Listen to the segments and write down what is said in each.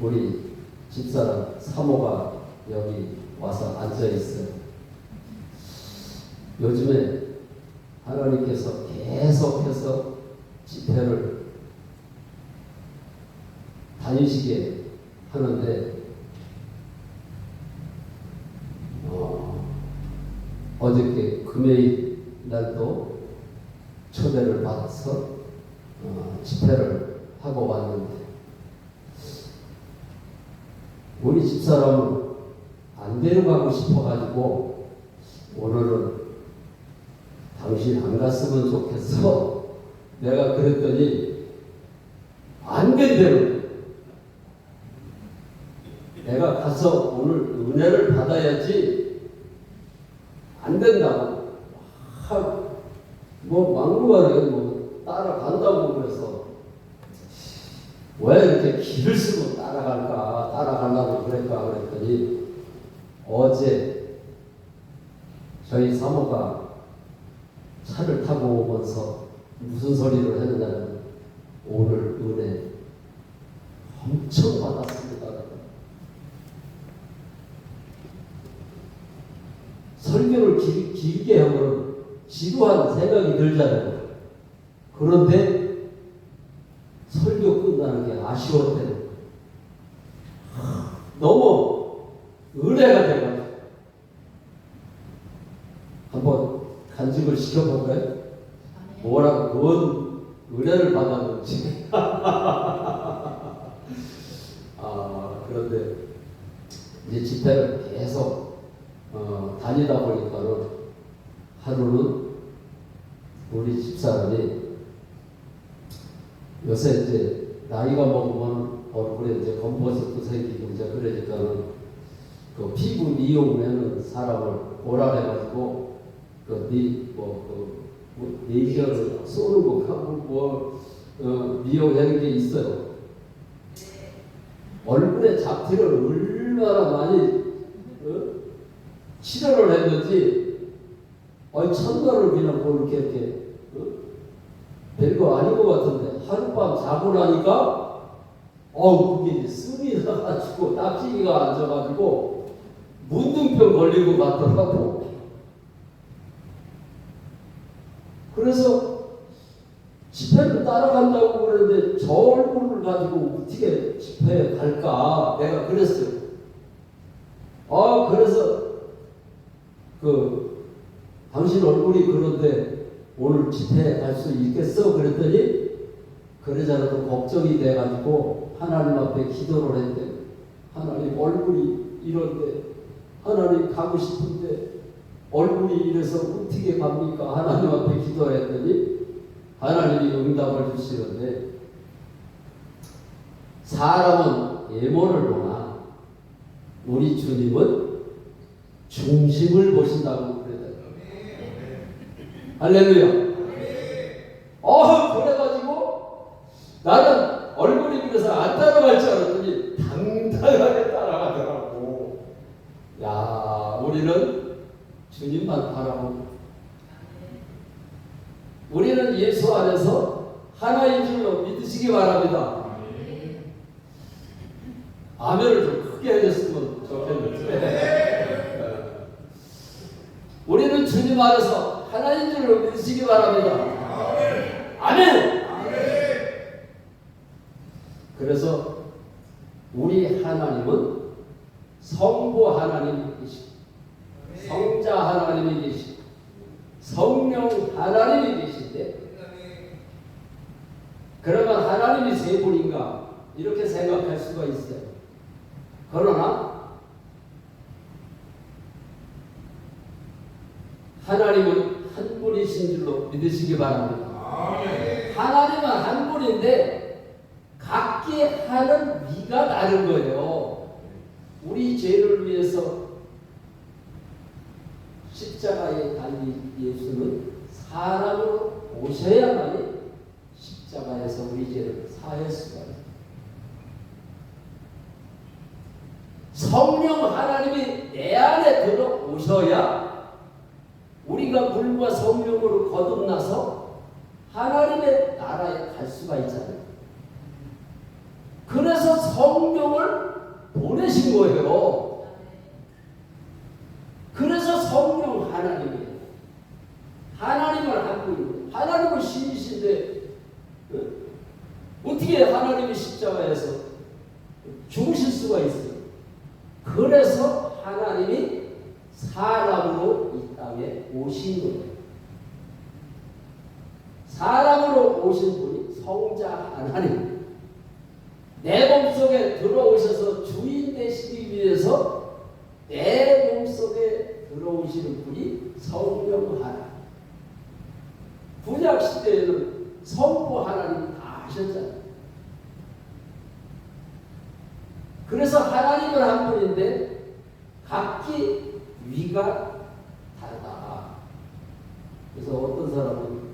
우리 집사람 사모가 여기 와서 앉아 있어요. 요즘에 하나님께서 계속해서 집회를 다니시게 하는데 어저께 금요일 날도 초대를 받아서 집회를 하고 왔는데 우리 집사람은 안 데려가고 싶어가지고 오늘은 당신 안 갔으면 좋겠어. 내가 그랬더니 안 된대요. 내가 가서 오늘 은혜를 받아야지 안 된다고. 뭐 막무가내 뭐 따라간다고 그래서 왜 이렇게 길을 쓰고 따라가려고 그럴까 그랬더니 어제 저희 사모가 차를 타고 오면서 무슨 소리를 했느냐면 오늘 은혜 엄청 받았습니다. 설교를 길게 하면 지루한 생각이 들잖아요. 그런데 설교 끝나는 게 아쉬웠대요. 너무 은혜가 돼가지고 한번 간직을 시켜볼까요? 뭐라고 뭔 은혜를 받았는지. 그런데 이제 집회를 계속 다니다 보니까는 하루는 우리 집사람이 요새 이제 나이가 먹으면 얼굴에 이제 검버섯도 생기고 이제 그러니까는 그 피부 미용하는 사람을 오라 해가지고 레이저를 쏘는 거 하고 미용하는 게 있어요. 얼굴에 잡티를 얼마나 많이 치료를 했는지 첫날을 그냥 뭐 이렇게 별거 아닌 것 같은데 하룻밤 자고 나니까 그게 이제 습이 나가지고 딱지기가 앉아가지고 문둥병 걸리고 같더라고. 그래서 집회를 따라간다고 그러는데 저 얼굴을 가지고 어떻게 집회에 갈까 내가 그랬어요. 그래서 당신 얼굴이 그런데 오늘 집회에 갈 수 있겠어? 그랬더니 그러자라도 걱정이 돼가지고 하나님 앞에 기도를 했대. 하나님 얼굴이 이런데 하나님 가고 싶은데 얼굴이 이래서 어떻게 갑니까? 하나님 앞에 기도했더니 하나님이 응답을 주시는데 사람은 예모를 보나 우리 주님은 중심을 보신다고 그랬다. 할렐루야. 그래가지고 나는 얼굴이 그래서 안 따라갈 줄 알았더니 당당하게 따라가더라고. 야, 우리는 주님만 바라보고 우리는 예수 안에서 하나인 줄로 믿으시기 바랍니다. 아멘을 좀 크게 해줬으면 좋겠는데 우리는 주님 안에서 하나인 줄로 믿으시기 바랍니다. 아멘. 그래서 우리 하나님은 성부 하나님이 계시고 성자 하나님이 계시고 성령 하나님이 계신데 그러면 하나님이 세 분인가 이렇게 생각할 수가 있어요. 그러나 하나님은 한 분이신 줄로 믿으시기 바랍니다. 하나님은 한 분인데 각기 하는 미가 다른 거예요. 우리 죄를 위해서 십자가에 달린 예수는 사람으로 오셔야만이 십자가에서 우리 죄를 사할 수가 있어요. 성령 하나님이 내 안에 들어오셔야 우리가 물과 성령으로 거듭나서 하나님의 나라에 갈 수가 있잖아요. 그래서 성령을 보내신 거예요. 그래서 성령 하나님이에요. 하나님을 갖고 있는, 하나님은 신이신데 어떻게 하나님이 십자가에서 죽으실 수가 있어요? 그래서 하나님이 사람으로 이 땅에 오신 거예요. 사람으로 오신 분이 성자 하나님. 내 몸속에 들어오셔서 주인 되시기 위해서 내 몸속에 들어오시는 분이 성령 하나님. 구약 시대에는 성부 하나님 다 하셨잖아요. 그래서 하나님은 한 분인데 각기 위가 다르다. 그래서 어떤 사람은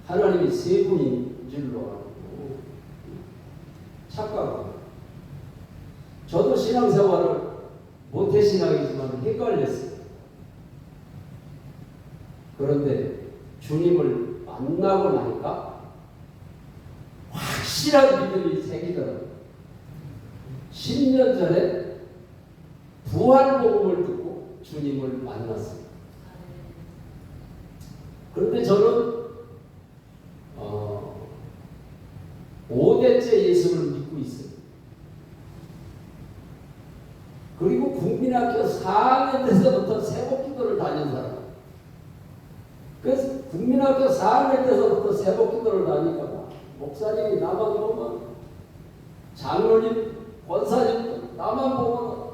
하나님이 세 분인 줄로 알고 착각하고, 저도 신앙생활을 모태신앙이지만 헷갈렸어요. 그런데 주님을 만나고 나니까 확실한 믿음이 생기더라고요. 10년 전에 부활복음을 듣고 주님을 만났어요. 그런데 저는 5대째 예수를 믿고 있어요. 그리고 국민학교 4학년 때서부터 새벽기도를 다닌 사람. 그래서 국민학교 4학년 때서부터 새벽기도를 다니니까 목사님이 나만 보면, 장로님, 권사님도 나만 보면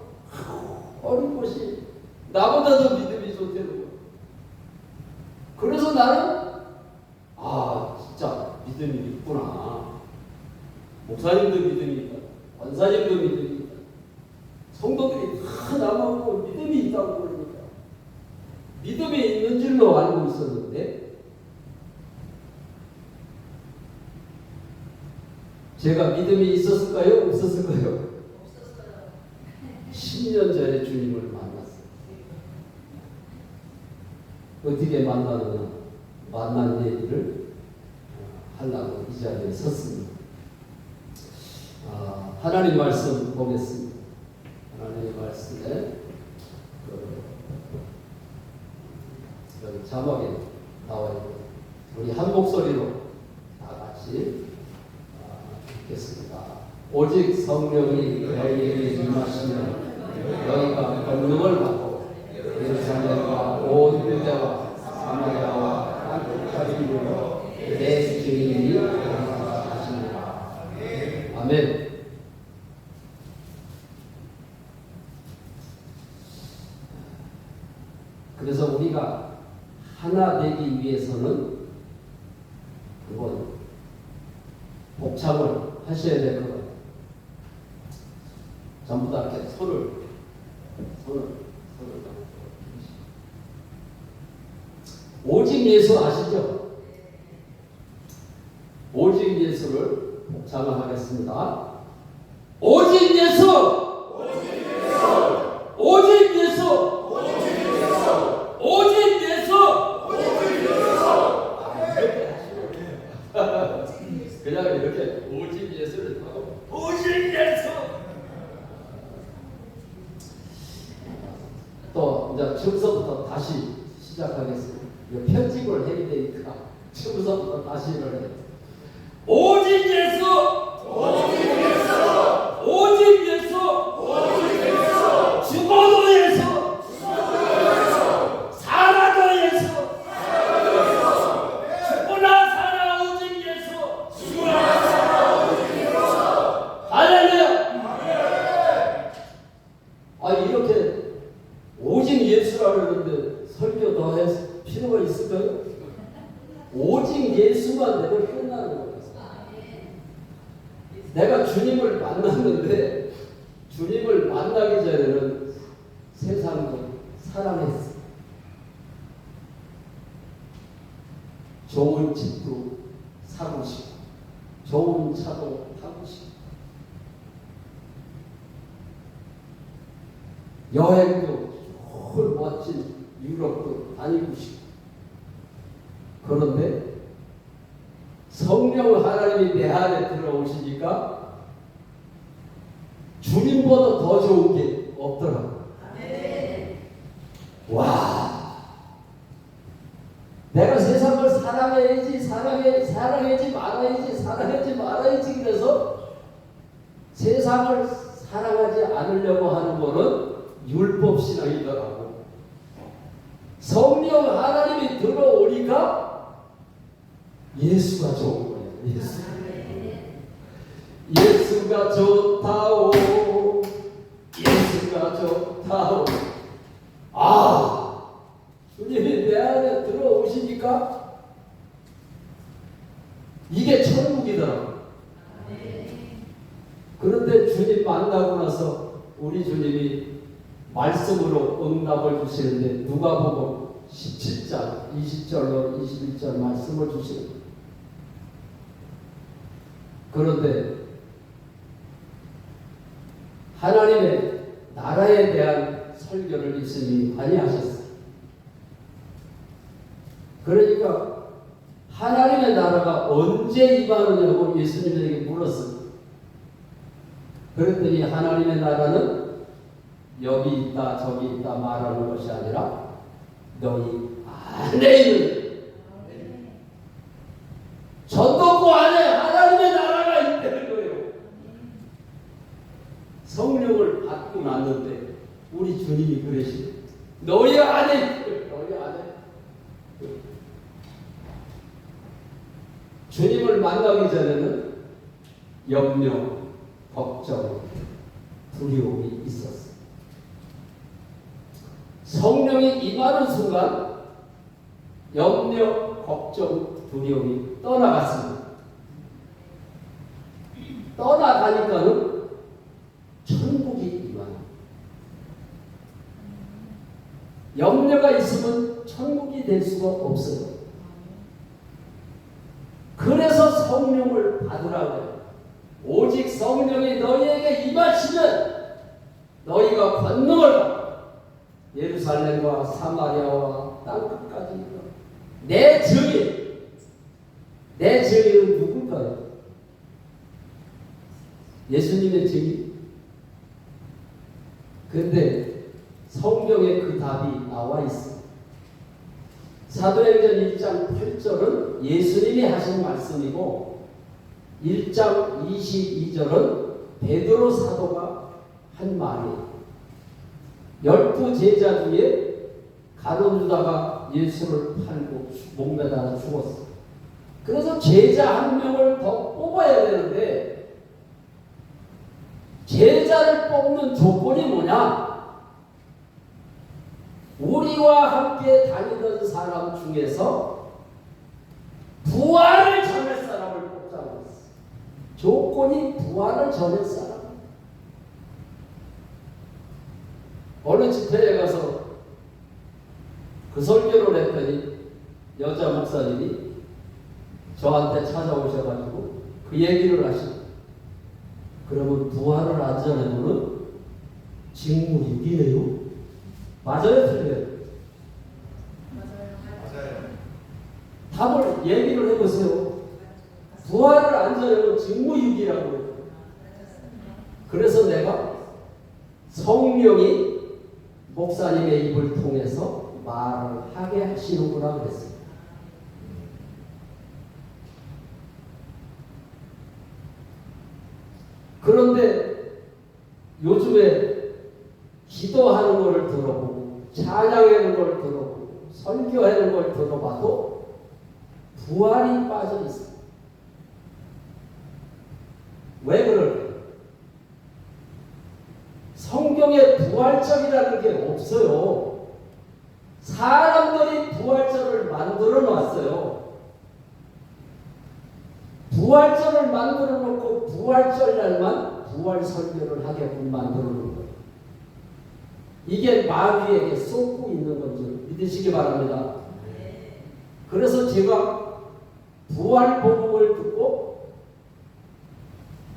어린 것이 나보다도 믿음이 좋다는 거예요. 그래서 나는 진짜 믿음이 있구나. 목사님도 믿음이 있다. 권사님도 믿음이 있다. 성도들이 다 나만 보고 믿음이 있다고 그러니까 믿음이 있는 줄로 알고 있었는데, 제가 믿음이 있었을까요? 없었을까요? 없었어요. 10년 전에 주님을 만났어요. 어떻게 만나느냐? 만난 얘기를 하려고 이 자리에 섰습니다. 하나님 말씀 보겠습니다. 하나님 말씀에 여기 자막에 나와 있는, 우리 한 목소리로 다 같이 읽겠습니다. 오직 성령이 너희에게 임하시면 너희가 권능을 받고 예루살렘과 온 유대와 사마리아와 땅끝까지 이르러 내 주인이 되리라 하시니라. 아멘. 그래서 우리가 하나 되기 위해서는 그건 복창을 하셔야 될 것 같아요. 전부 다 이렇게 손을 오직 예수 아시죠? 오직 예수를 복창을 하겠습니다. 오직 예수! 오직 예수! 오직 예수! 오직 예수! 그냥 이렇게 오직 예수를 하고 오직 예수! 또 이제 처음부터 다시 시작하겠습니다. 편집을 해야 되니까 처음부터 다시 일어나요. 오직 예수! 오직 예수! 오직 예수! 오직 예수! 죽어도 예수! 살아도 예수! 죽으나 살아 오직 예수! 죽으나 살아 오직 예수! 할렐루야! 이렇게 오직 예수라 그러는데 설교 더 할 필요가 있을까요? 오직 예수만 되면 끝나는 거예요. 내가 주님을 만났는데 주님을 만나기 전에는 세상을 사랑했어. 좋은 집도 사고 싶고 좋은 차도 타고 싶고 여행도 좋은 멋진 유럽도 다니고 싶고. 그런데 성령 하나님이 내 안에 들어오시니까 주님보다 더 좋은 게 없더라고요. 와, 내가 세상을 사랑하지 말아야지 그래서 세상을 사랑하지 않으려고 하는 것은 율법신앙이더라고. 성령 하나님이 들어오니까 예수가 좋은 거예요. 예수가 좋다오. 예수가 좋다오. 아, 주님이 내 안에 들어오시니까 이게 천국이더라고. 그런데 주님 만나고 나서 우리 주님이 말씀으로 응답을 주시는데 누가복음 17장 20절로 21절 말씀을 주시는 거예요. 그런데 하나님의 나라에 대한 설교를 예수님이 많이 하셨어요. 그러니까 하나님의 나라가 언제 임하느냐고 예수님에게 물었어요. 그랬더니 하나님의 나라는 여기 있다 저기 있다 말하는 것이 아니라 너희 안에 있는 전도구 안에 하나님의 나라가 있다는 거예요. 성령을 받고 났는데 우리 주님이 그러시죠. 너희 안에 주님을 만나기 전에는 염려, 걱정, 두려움이 있었어요. 성령이 임하는 순간 염려, 걱정, 두려움이 떠나갔습니다. 떠나가니까는 천국이 임하는. 염려가 있으면 천국이 될 수가 없어요. 그래서 성령을 받으라고요. 오직 성령이 너희에게 임하시면 너희가 권능을 받고 예루살렘과 사마리아와 땅끝까지 내 증인은 누굴까요? 예수님의 증인. 근데 성경에 그 답이 나와 있어요. 사도행전 1장 8절은 예수님이 하신 말씀이고 1장 22절은 베드로 사도가 한 말이에요. 12제자 중에 가룟 유다가 예수를 팔고 목매달아 죽었어요. 그래서 제자 한 명을 더 뽑아야 되는데 제자를 뽑는 조건이 뭐냐? 우리와 함께 다니던 사람 중에서 부활을 전할 사람을 뽑자고 했어요. 조건이 부활을 전할 사람. 어느 집회에 가서 그 설교를 했더니 여자 목사님이 저한테 찾아오셔가지고 그 얘기를 하시고, 그러면 부활을 안 전하면은 직무유기네요. 맞아요, 틀려요? 맞아요. 답을 얘기를 해보세요. 부활을 안 전하면 직무유기라고 해요. 그래서 내가 성령이 목사님의 입을 통해서 말을 하게 하시는구나 그랬어요. 그런데 요즘에 기도하는 걸 들어보고 찬양하는 걸 들어보고 설교하는 걸 들어봐도 부활이 빠져 있어요. 왜 그럴까요? 성경에 부활절이라는 게 없어요. 사람들이 부활절을 만들어 놨어요. 부활절을 만들어 놓고 부활절 날만 부활 설교를 하게끔 만들어 놓은 거예요. 이게 마귀에게 쏟고 있는 건지 믿으시기 바랍니다. 그래서 제가 부활 복음을 듣고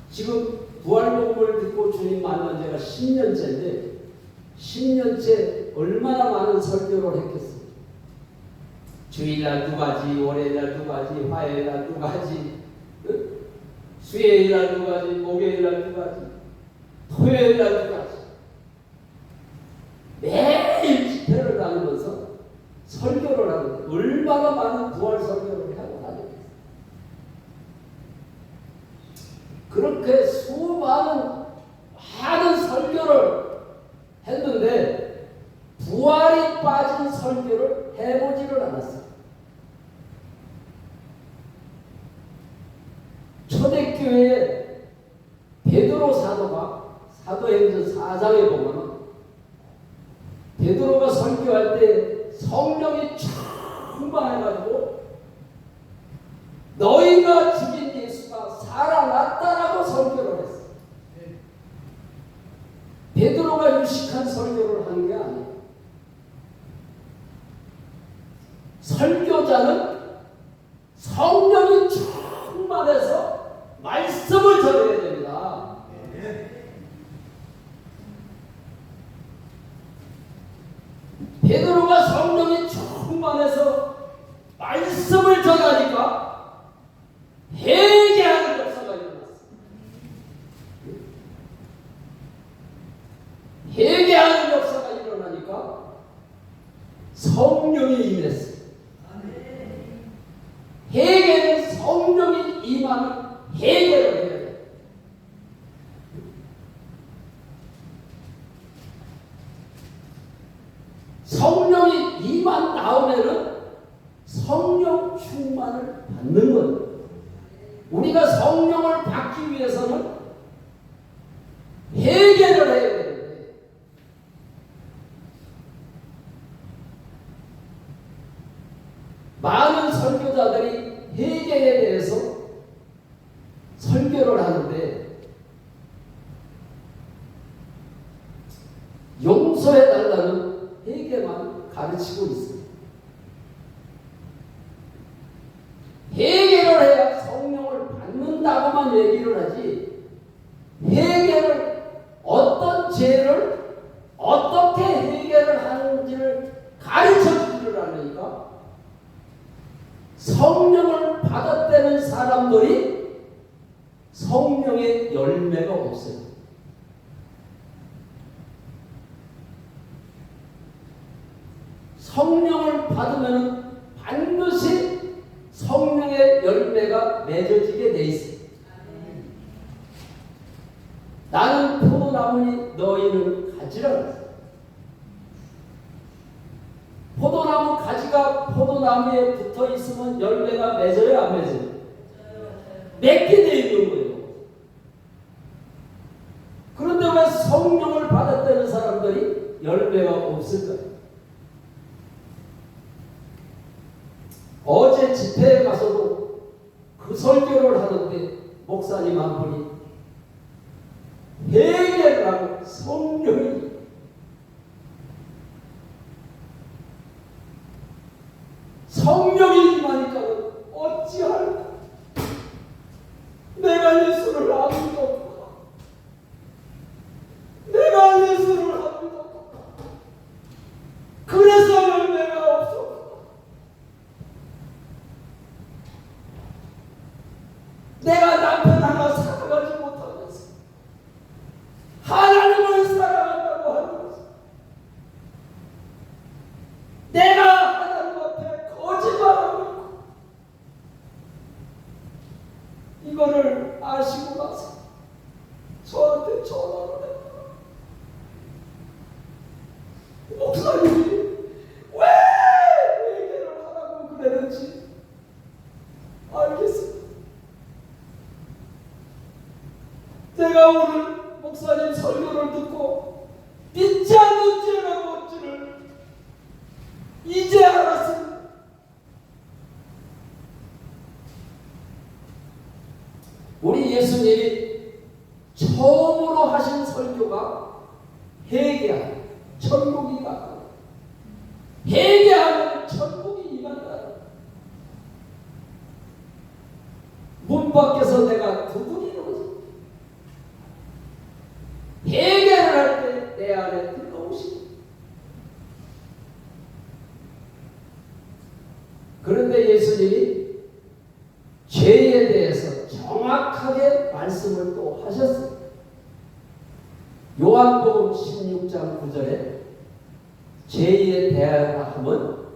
지금 부활 복음을 듣고 주님 만난 지가 10년째인데 10년째 얼마나 많은 설교를 했겠어요. 주일날 두 가지, 월요일날 두 가지, 화요일날 두 가지, 수요일날 두 가지, 목요일날 두 가지. 토요일 날까지 매일 집회를 다니면서 설교를 하는데 얼마나 많은 부활 설교를 하고 다녔어요. 그렇게 수많은 많은 설교를 했는데 부활이 빠진 설교를 해보지를 않았어요. 초대교회에 베드로 사도가 사도행전 4장에 보면 베드로가 설교할 때 성령이 충만해가지고 너희가 죽인 예수가 살아났다라고 설교를 했어요. 베드로가 유식한 설교를 한 게 아니에요. 설교자는 성령이 충만해서 말씀을 전해야 됩니다. 베드로가 성령이 충만해서 말씀을 전하니까 회개하는 역사가 일어났어요. 회개하는 역사가 일어나니까 성령이 임했어요. 회개는 성령이 임하는 회개를 해야 돼요. 성령이 임한 다음에는 성령 충만을 받는 거예요. 우리가 성령을 받기 위해서는 회개를 해야 되는데 많은 설교자들이 회개에 대해서 설교를 하는데 용서해달라는 회개만 가르치고 있습니다. 회개를 해야 성령을 받는다고만 얘기를 하지 회개를 어떤 죄를 어떻게 회개를 하는지를 가르쳐주지를 않으니까 성령을 받았다는 사람들이 성령의 열매가 없어요. 성령을 받으면 반드시 성령의 열매가 맺어지게 돼 있어요. 나는 포도나무니 너희는 가지라 그랬어요. 포도나무 가지가 포도나무에 붙어 있으면 열매가 맺어요, 안 맺어요? 맺게 돼 있는 거예요. 그런데 왜 성령을 받았다는 사람들이 열매가 없을까요? 어제 집회에 가서도 그 설교를 하는데 목사님 한 분이 회개를 하고 성령이 임하니까 어찌할까? 내가 예수를 안 믿었구나. 내가 예수를 안 믿었구나. 그래서 열매가 없었구나. 내가 남편 하나 사랑하지 못하면서 하나님을 사랑한다고 하면서 내가 하나님 앞에 거짓말하고 있고 이거를 아시고 나서 저한테 전화를 했다. 목사님이 왜 회개를 하라고 그랬는지 알겠습니다. 내가 오늘 목사님 설교를 듣고 믿지 않는 죄가 뭔지를 이제 알았습니다. 우리 예수님이 처음으로 하신 설교가 회개하라. 천국이 가까워. 회개하면 천국이 임한다. 문 밖에서 내가 두드리는 거지. 회개를 할 때 내 안에 들어오시고. 그런데 예수님이 죄에 대해서 정확하게 말씀을 또 하셨어요. 요한복음 16장 9절에 죄에 대하여 하면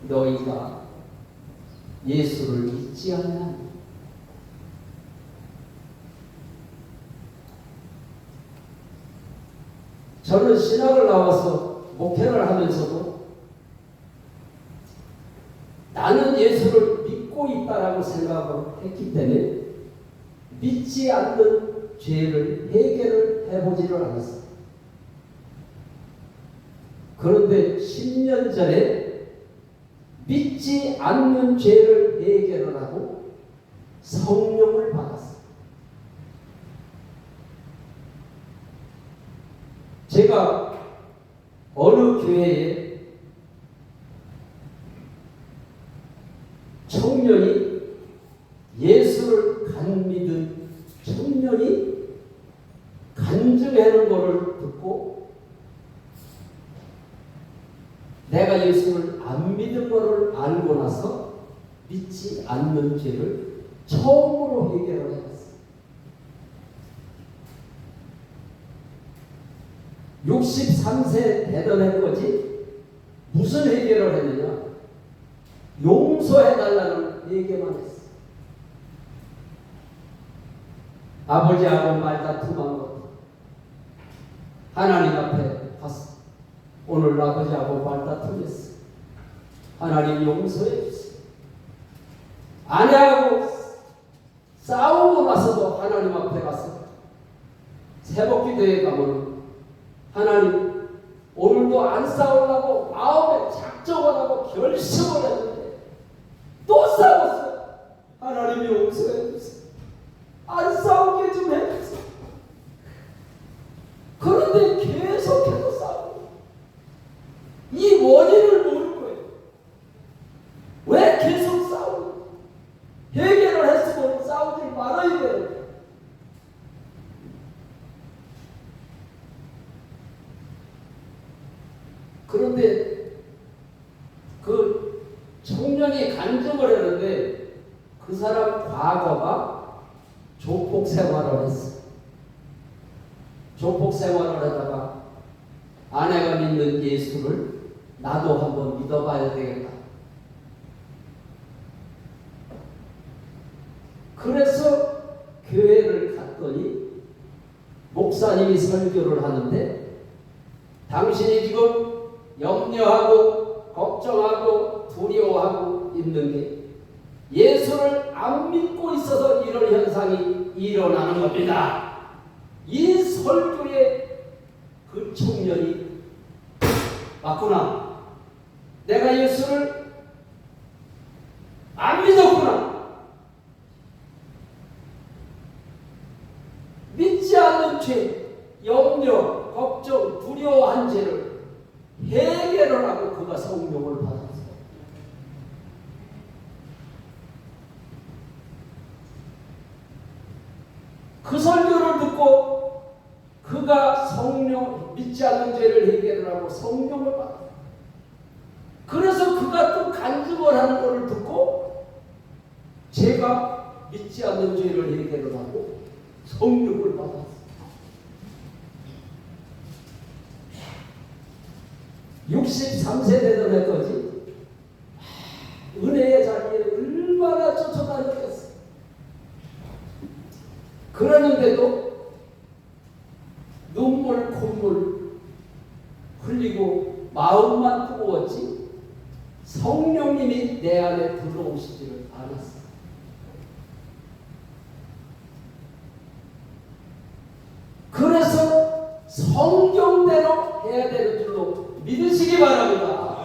너희가 예수를 믿지 않느냐. 저는 신학을 나와서 목회를 하면서도 나는 예수를 믿고 있다라고 생각을 했기 때문에 믿지 않는 죄를 해결을 해보지를 않았어요. 그런데 10년 전에 믿지 않는 죄를 해결을 하고 성령을 받았어요. 제가 어느 교회에 청년이 예수를 간 믿은 청년이 간증하는 것을 듣고 내가 예수를 안 믿은 것을 알고 나서 믿지 않는 죄를 처음으로 해결을 해봤어요. 63세 되던 거지 무슨 해결을 했느냐? 용서해달라는 얘기만 했어. 아버지하고 말다툼한 것 하나님 앞에 갔어. 오늘 아버지하고 말다툼했어. 하나님 용서해 주세요. 아내하고 싸우고 나서도 하나님 앞에 가서 새벽기도에 가면 하나님 오늘도 안 싸우려고 마음에 작정을 하고 결심을 했는데 또 싸웠어요. 하나님이 용서해 주세요. 안 싸우게 좀 해주세요. 그런데 계속해서 싸우고 이 원인을 모르는 거예요. 왜 계속 싸우고 해결을 했으면 싸우지 말아야 돼요. 그런데 그 청년이 간증을 했는데 그 사람 과거가 조폭 생활을 했어. 조폭 생활을 하다가 아내가 믿는 예수를 나도 한번 믿어봐야 되겠다. 그래서 교회를 갔더니 목사님이 설교를 하는데 당신이 지금 염려하고 걱정하고 두려워하고 있는 게 예수를 안 믿고 있어서 이런 현상이 일어나는 겁니다. 이 설교에 그 청년이 맞구나. 내가 예수를 안 믿었구나. 믿지 않는 죄, 염려, 걱정, 두려워한 죄를 해결을 하고 그가 성령을 받았어요. 그 설교를 듣고 그가 성령, 믿지 않는 죄를 해결을 하고 성령을 받았어요. 그래서 그가 또 간증을 하는 것을 듣고 제가 믿지 않는 죄를 해결을 하고 성령을 받았어요. 63세 되던 애까지 은혜의 자리에 얼마나 쫓아다녔겠어. 그러는데도 눈물 콧물 흘리고 마음만 뜨거웠지 성령님이 내 안에 들어오시지를 않았어. 그래서 성경대로 해야 되는 줄로 믿으시기 바랍니다.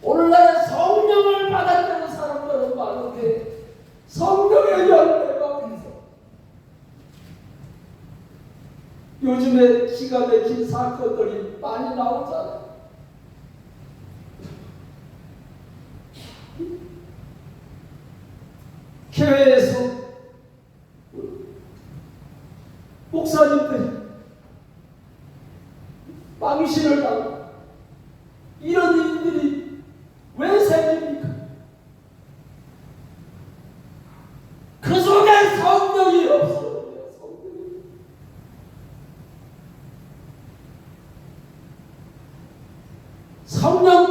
오늘날 성령을 받았다는 사람들은 많은데 성령의 열매가 없어. 요즘에 기가 막힌 사건들이 많이 나오잖아요. 교회에서 목사님들이 망신을 당하고 이런 일들이 왜 생깁니까? 그 속에 성령이 없어요. 성령이.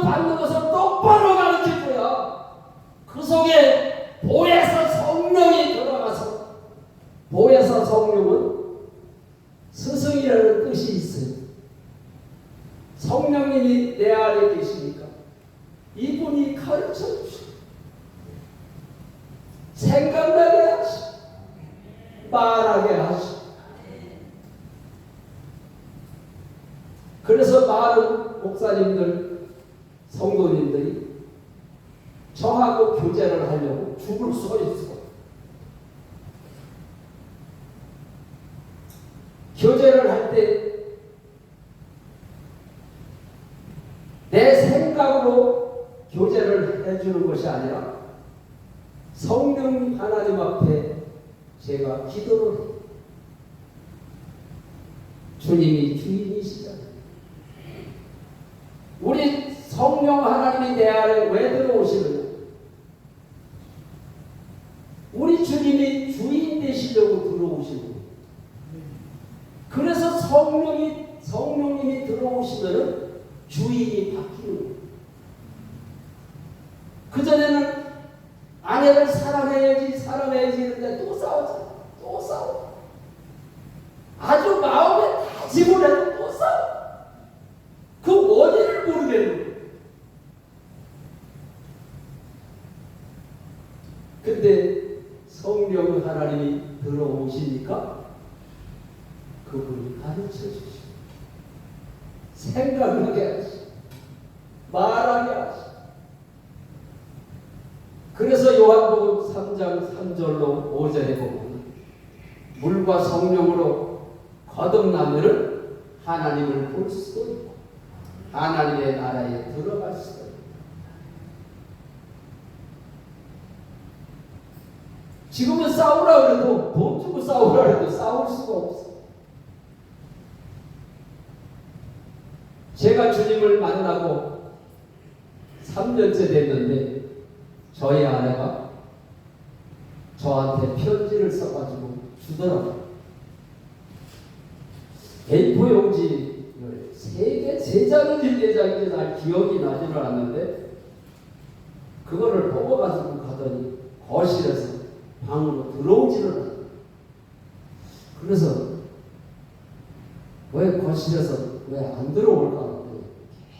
받는 것을 똑바로 가르쳐줘야 그 속에 보혜사 성령이 들어가서, 보혜사 성령은 스승이라는 뜻이 있어요. 성령님이 내 안에 계시니까 이분이 가르쳐 주시고 생각나게 하시고 말하게 하시고. 그래서 많은 목사님들, 성도님들이 저하고 교제를 하려고 죽을 서 있어. 교제를 할 때 내 생각으로 교제를 해주는 것이 아니라 성령 하나님 앞에 제가 기도를 해요. 주님이 주인이시잖아요. 우리 성령 하나님이 내 안에 왜 들어오시느냐? 우리 주님이 주인 되시려고 들어오시는 거예요. 그래서 성령님이 들어오시면은 주인이 바뀌는 거예요. 그전에는 아내를 사랑해야지 했는데 또 싸우잖아. 또 싸워. 아주 마음에 다짐을 해도 또 싸워. 그 원인을 모르겠는 거예요. 근데 성령 하나님이 들어오시니까 그분이 가르쳐 주시고 생각나게 하시고 말하게 하시고. 그래서 요한복음 3장 3절로 5절에 보면 물과 성령으로 거듭나면은 하나님을 볼 수도 있고 하나님의 나라에 들어갈 수도 있고. 지금은 싸우라 그래도, 돈 주고 싸우라 그래도 싸울 수가 없어. 제가 주님을 만나고 3년째 됐는데 저희 아내가 저한테 편지를 써가지고 주더라고요. A4 용지를 3장인지 4장인지 잘 기억이 나지는 않는데 그거를 뽑아가지고 가더니 거실에서 방으로 들어오지를 않아요. 그래서 왜 거실에서 왜 안 들어올까 하는데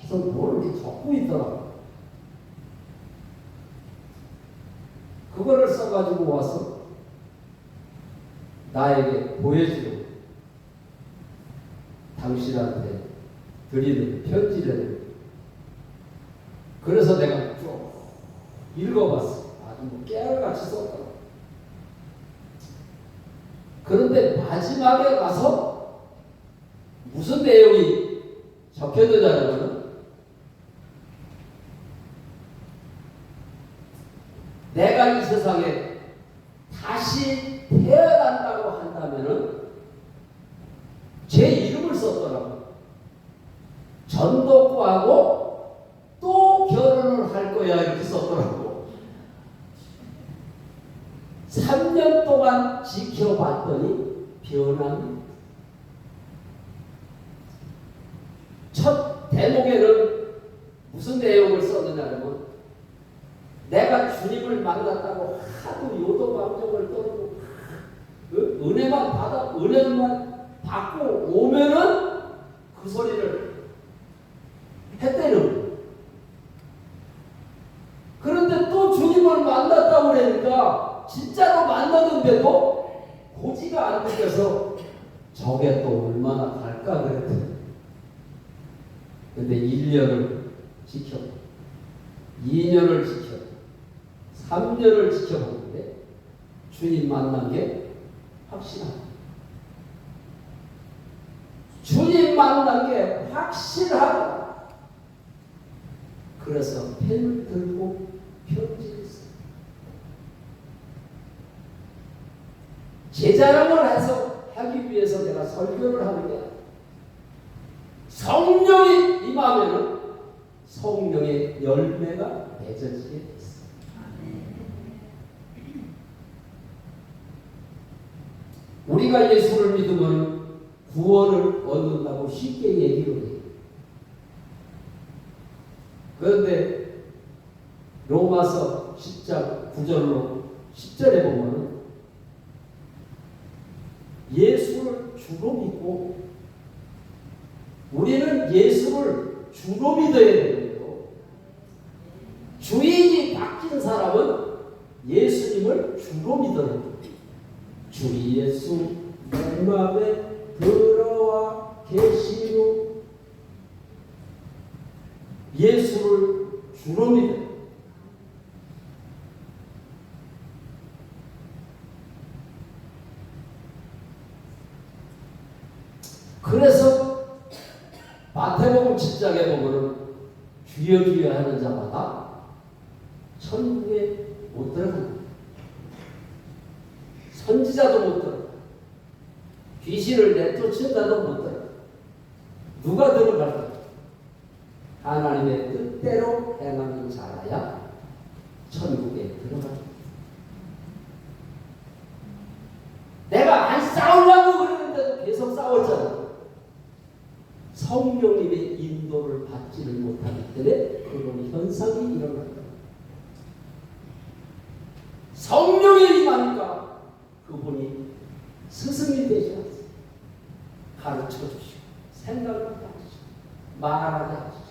계속 뭘 이렇게 적고 있더라고요. 그거를 써가지고 와서 나에게 보여주고 당신한테 드리는 편지를. 그래서 내가 쭉 읽어봤어. 아주 뭐 깨알같이 썼더라고. 그런데 마지막에 가서 무슨 내용이 적혀있느냐면 내가 이 세상에 다시 태어난다고 한다면은 제 이름을 썼더라고. 전도구하고 또 결혼을 할 거야 이렇게 썼더라고. 3년 동안 지켜봤더니 변함이. 첫 대목에는 무슨 내용을 썼느냐면 내가 주님을 만났다고 하도 요도방정을 떨고 은혜만 받고 오면은 그 소리를 했대는 거예요. 그런데 또 주님을 만났다고 그러니까 진짜로 만났는데도 고지가 안 느껴서 저게 또 얼마나 갈까 그랬더니 근데 1년을 지켜 2년을 지켜 3년을 지켜봤는데 주님 만난 게 확실하다. 주님 만난 게 확실하다. 그래서 펜을 들고 편지를 써. 제 자랑을 해서 하기 위해서 내가 설교를 하는 게 아니야. 성령이 임하면은 성령의 열매가 맺어지게 돼 있어. 우리가 예수를 믿으면 구원을 얻는다고 쉽게 얘기를 해요. 그런데 로마서 10장 9절로 10절에 보면 예수를 주로 믿고 우리는 예수를 주로 믿어야 되는데요. 주인이 바뀐 사람은 예수님을 주로 믿어야 돼요. 주 예수 내 마음에 들어와 계시고 예수를 주로 믿어요. 그래서 마태복음 7장에 보면은 주여 주여 하는 자마다 천국에 못 들어간다. 선지자도 못 들어가. 귀신을 내쫓는다도 못 들어가. 누가 들어갈까? 하나님의 뜻대로 행하는 자라야 천국에 들어간다. 내가 안 싸우려고 그러는데도 계속 싸웠잖아. 성령님의 인도를 받지를 못하기 때문에 그런 현상이 일어난다. 성령이 임하니까 그분이 스승이 되셔서 가르쳐 주시고 생각을 하게 하시고 말하게 하시고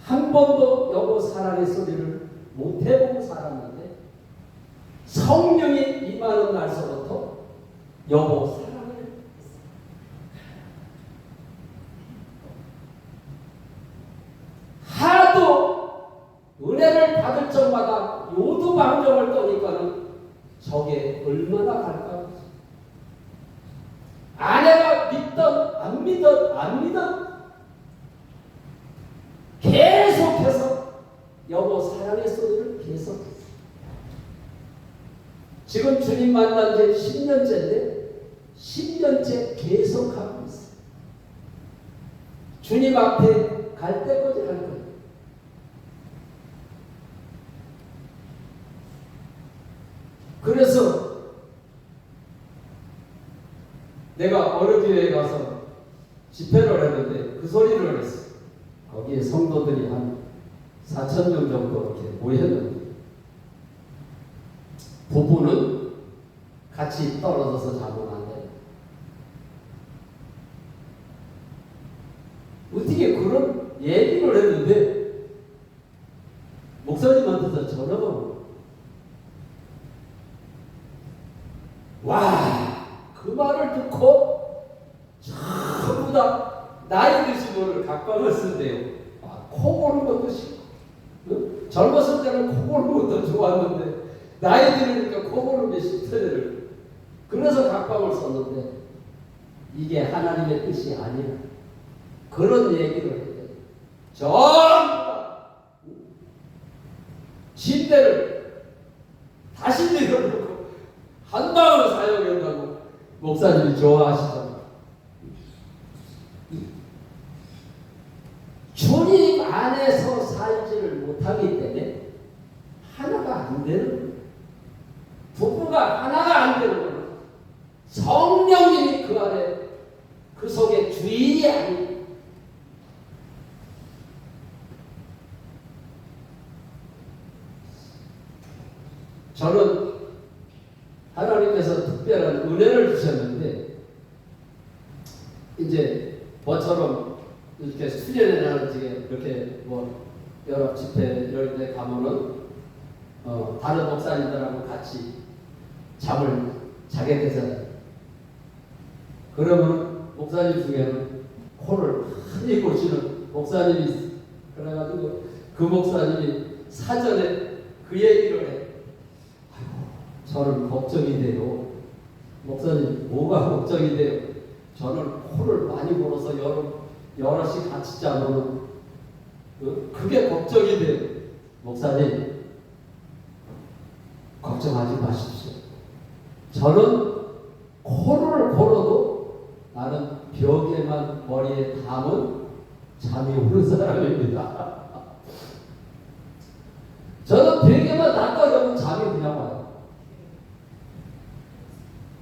한 번도 여보 사랑의 소리를 못 해보고 살았는데 성령이 임하는 날서부터 여보 사랑을 했어요. 하도 은혜를 받을 적마다 요두방정을 떠니까는 저게 얼마나 갈까요? 아내가 믿던 안 믿던 계속해서 여보 사랑의 소리를 계속했어요. 지금 주님 만난 지 10년째인데 10년째 계속하고 있어요. 주님 앞에 갈 때까지 할 거예요. 그래서 내가 어느 교회에 가서 집회를 했는데 그 소리를 했어요. 거기에 성도들이 한 4,000명 정도 이렇게 모였는데 부부는 같이 떨어져서 자면 안 돼요. 어떻게 그런 얘기를 했는데 목사님한테서 전화가 오고 와, 그 말을 듣고 전부 다 나이 드신 분을 각광을 쓴대요. 코 고는 것도 싫고 젊었을 때는 코 고는 것도 좋았는데 나이 들으니까 코 고는 게 싫더래요. 그래서 각광을 썼는데 이게 하나님의 뜻이 아니라 그런 얘기를 해요. 전부 다 침대를 다시 내려놓고 한 방을 사용한다고 목사님이 좋아하시잖아요. 주님 안에서 살지를 못하기 때문에 하나가 안 되는 거예요. 부부가 하나가 안 되는 거예요. 성령님이 그 안에 그 속에 주인이 아니에요. 저는 하나님께서 특별한 은혜를 주셨는데 이제 뭐처럼 이렇게 수련회 나는 이렇게 뭐 여러 집회 이런 데 가면은 다른 목사님들하고 같이 잠을 자게 되잖아요. 그러면 목사님 중에는 코를 많이 고시는 목사님이 그래가지고 그 목사님이 사전에 그 얘기를 해. 저는 걱정이 돼요. 목사님 뭐가 걱정이 돼요? 저는 코를 많이 골아서 여럿이 같이 자면 그게 걱정이 돼요. 목사님 걱정하지 마십시오. 저는 코를 골아도 나는 벽에만 머리에 담은 잠이 오는 사람입니다. 저는 벽에만 닦아주면 잠이 그냥 와요.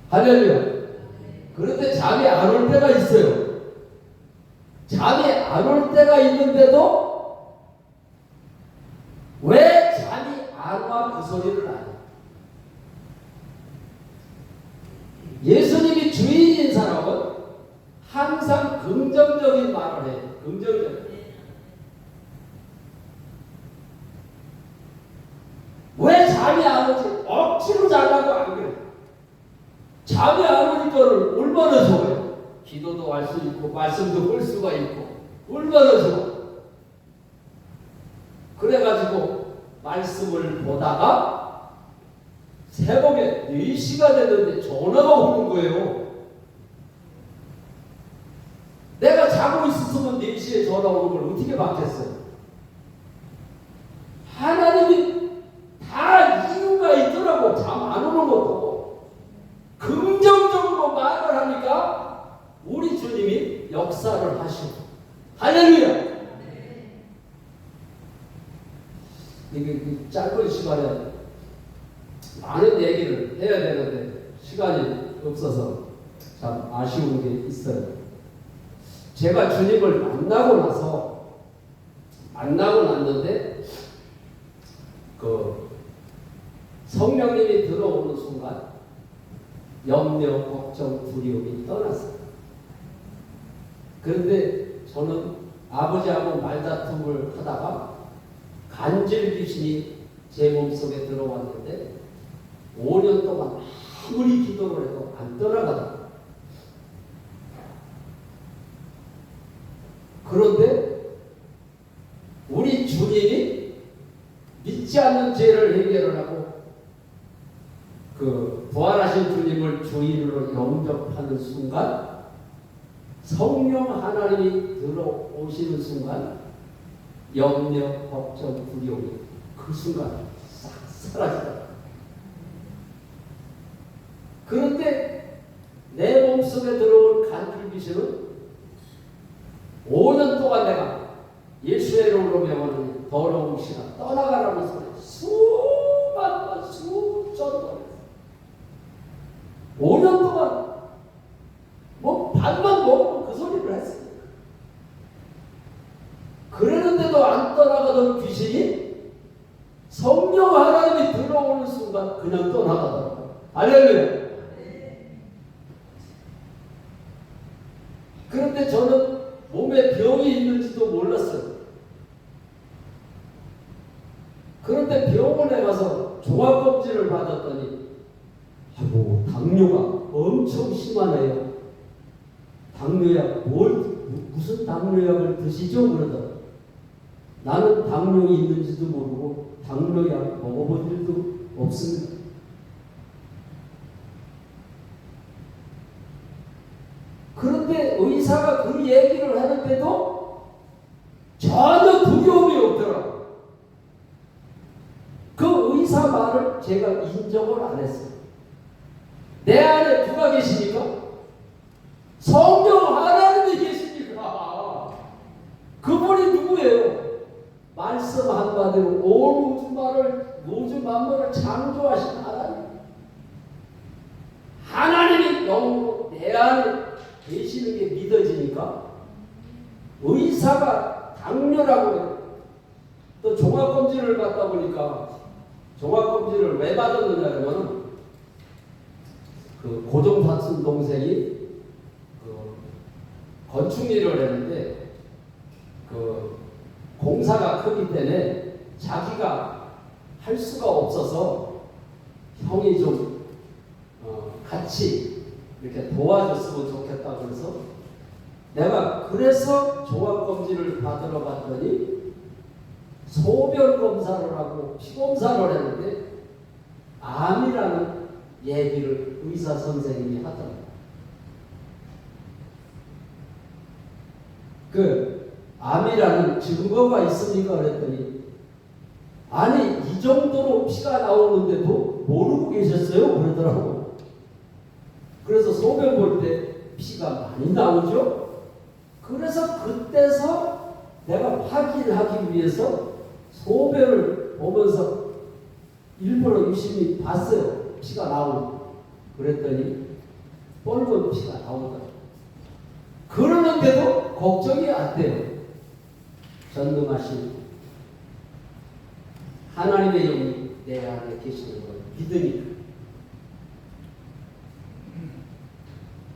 할렐루야. 그런데 잠이 안 올 때가 있어요. 잠이 안 올 때가 있는데도 왜 잠이 안 와? 그 소리를 안 해. 예수님이 주인인 사람은 항상 긍정적인 말을 해요. 긍정적인. 왜 잠이 안 오지? 억지로 자려고 안 그래. 잠이 안 오니까 얼마나 좋아요. 기도도 할 수 있고 말씀도 볼 수가 있고 얼마나 좋아. 그래가지고 말씀을 보다가 새벽에 4시가 됐는데 전화가 오는 거예요. 내가 자고 있었으면 4시에 전화 오는 걸 어떻게 받겠어요? 하나님이 다 이유가 있더라고. 잠 안 오는 것도 긍정적으로 말을 하니까 우리 주님이 역사를 하시고 할렐루야. 이게 짧은 시간에 많은 얘기를 해야 되는데 시간이 없어서 참 아쉬운 게 있어요. 제가 주님을 만나고 났는데 그 성령님이 들어오는 순간 염려, 걱정, 두려움이 떠났어요. 그런데 저는 아버지하고 말다툼을 하다가 간질 귀신이 제 몸속에 들어왔는데 5년 동안 아무리 기도를 해도 안 떠나가더라고요. 그런데 우리 주님이 믿지 않는 죄를 해결을 하고 그 부활하신 주님을 주인으로 영접하는 순간 성령 하나님이 들어오시는 순간 염려, 걱정, 두려움이 그 순간 싹 사라지더라고요. 그런데 내 몸속에 들어온 간질 귀신은 5년 동안 내가 예수의 이름으로 명하는 더러운 시간 떠나가라는 소리 수만 번 수천 번 5년 동안 뭐 밥만 먹고 그 소리를 했습니다. 그랬는데도 안 떠나가던 귀신이 성령 하나님이 들어오는 순간 그냥 떠나가더라고요. 할렐루야. 그런데 저는 몸에 병이 있는지도 몰랐어요. 그런데 병원에 가서 종합검진을 받았더니 당뇨가 엄청 심하네요. 당뇨약 무슨 당뇨약을 드시죠? 그러더라고요. 나는 당뇨가 있는지도 모르고 당뇨약 먹어본 일도 없습니다. 그런데 의사가 그 얘기를 하는데도 전혀 두려움이 없더라고요. 그 의사 말을 제가 인정을 안 했어요. 내 안에 누가 계십니까? 성령 하나님이 계십니까? 그분이 누구예요? 말씀 한마디로 온 우주 만물을 창조하신 하나님. 하나님이 영으로 내 안에 계시는 게 믿어지니까 의사가 당뇨라고 해요. 또 종합검진을 받다 보니까 종합검진을 왜 받았느냐면 그 고종사촌 동생이 그 건축 일을 했는데 그 공사가 크기 때문에 자기가 할 수가 없어서 형이 좀 같이 이렇게 도와줬으면 좋겠다 그래서 내가 그래서 종합검진을 받으러 갔더니 소변검사를 하고 피검사를 했는데 암이라는 얘기를 의사 선생님이 하더라고요. 그 암이라는 증거가 있습니까? 그랬더니 아니 이 정도로 피가 나오는데도 모르고 계셨어요? 그러더라고요. 그래서 소변 볼 때 피가 많이 나오죠? 그래서 그때서 내가 확인하기 위해서 소변을 보면서 일부러 유심히 봤어요. 피가 나오는. 그랬더니 뻘건 피가 나오더라고요. 그러는데도 걱정이 안 돼요. 전능하신 하나님의 영이 내 안에 계시는 걸 믿으니까.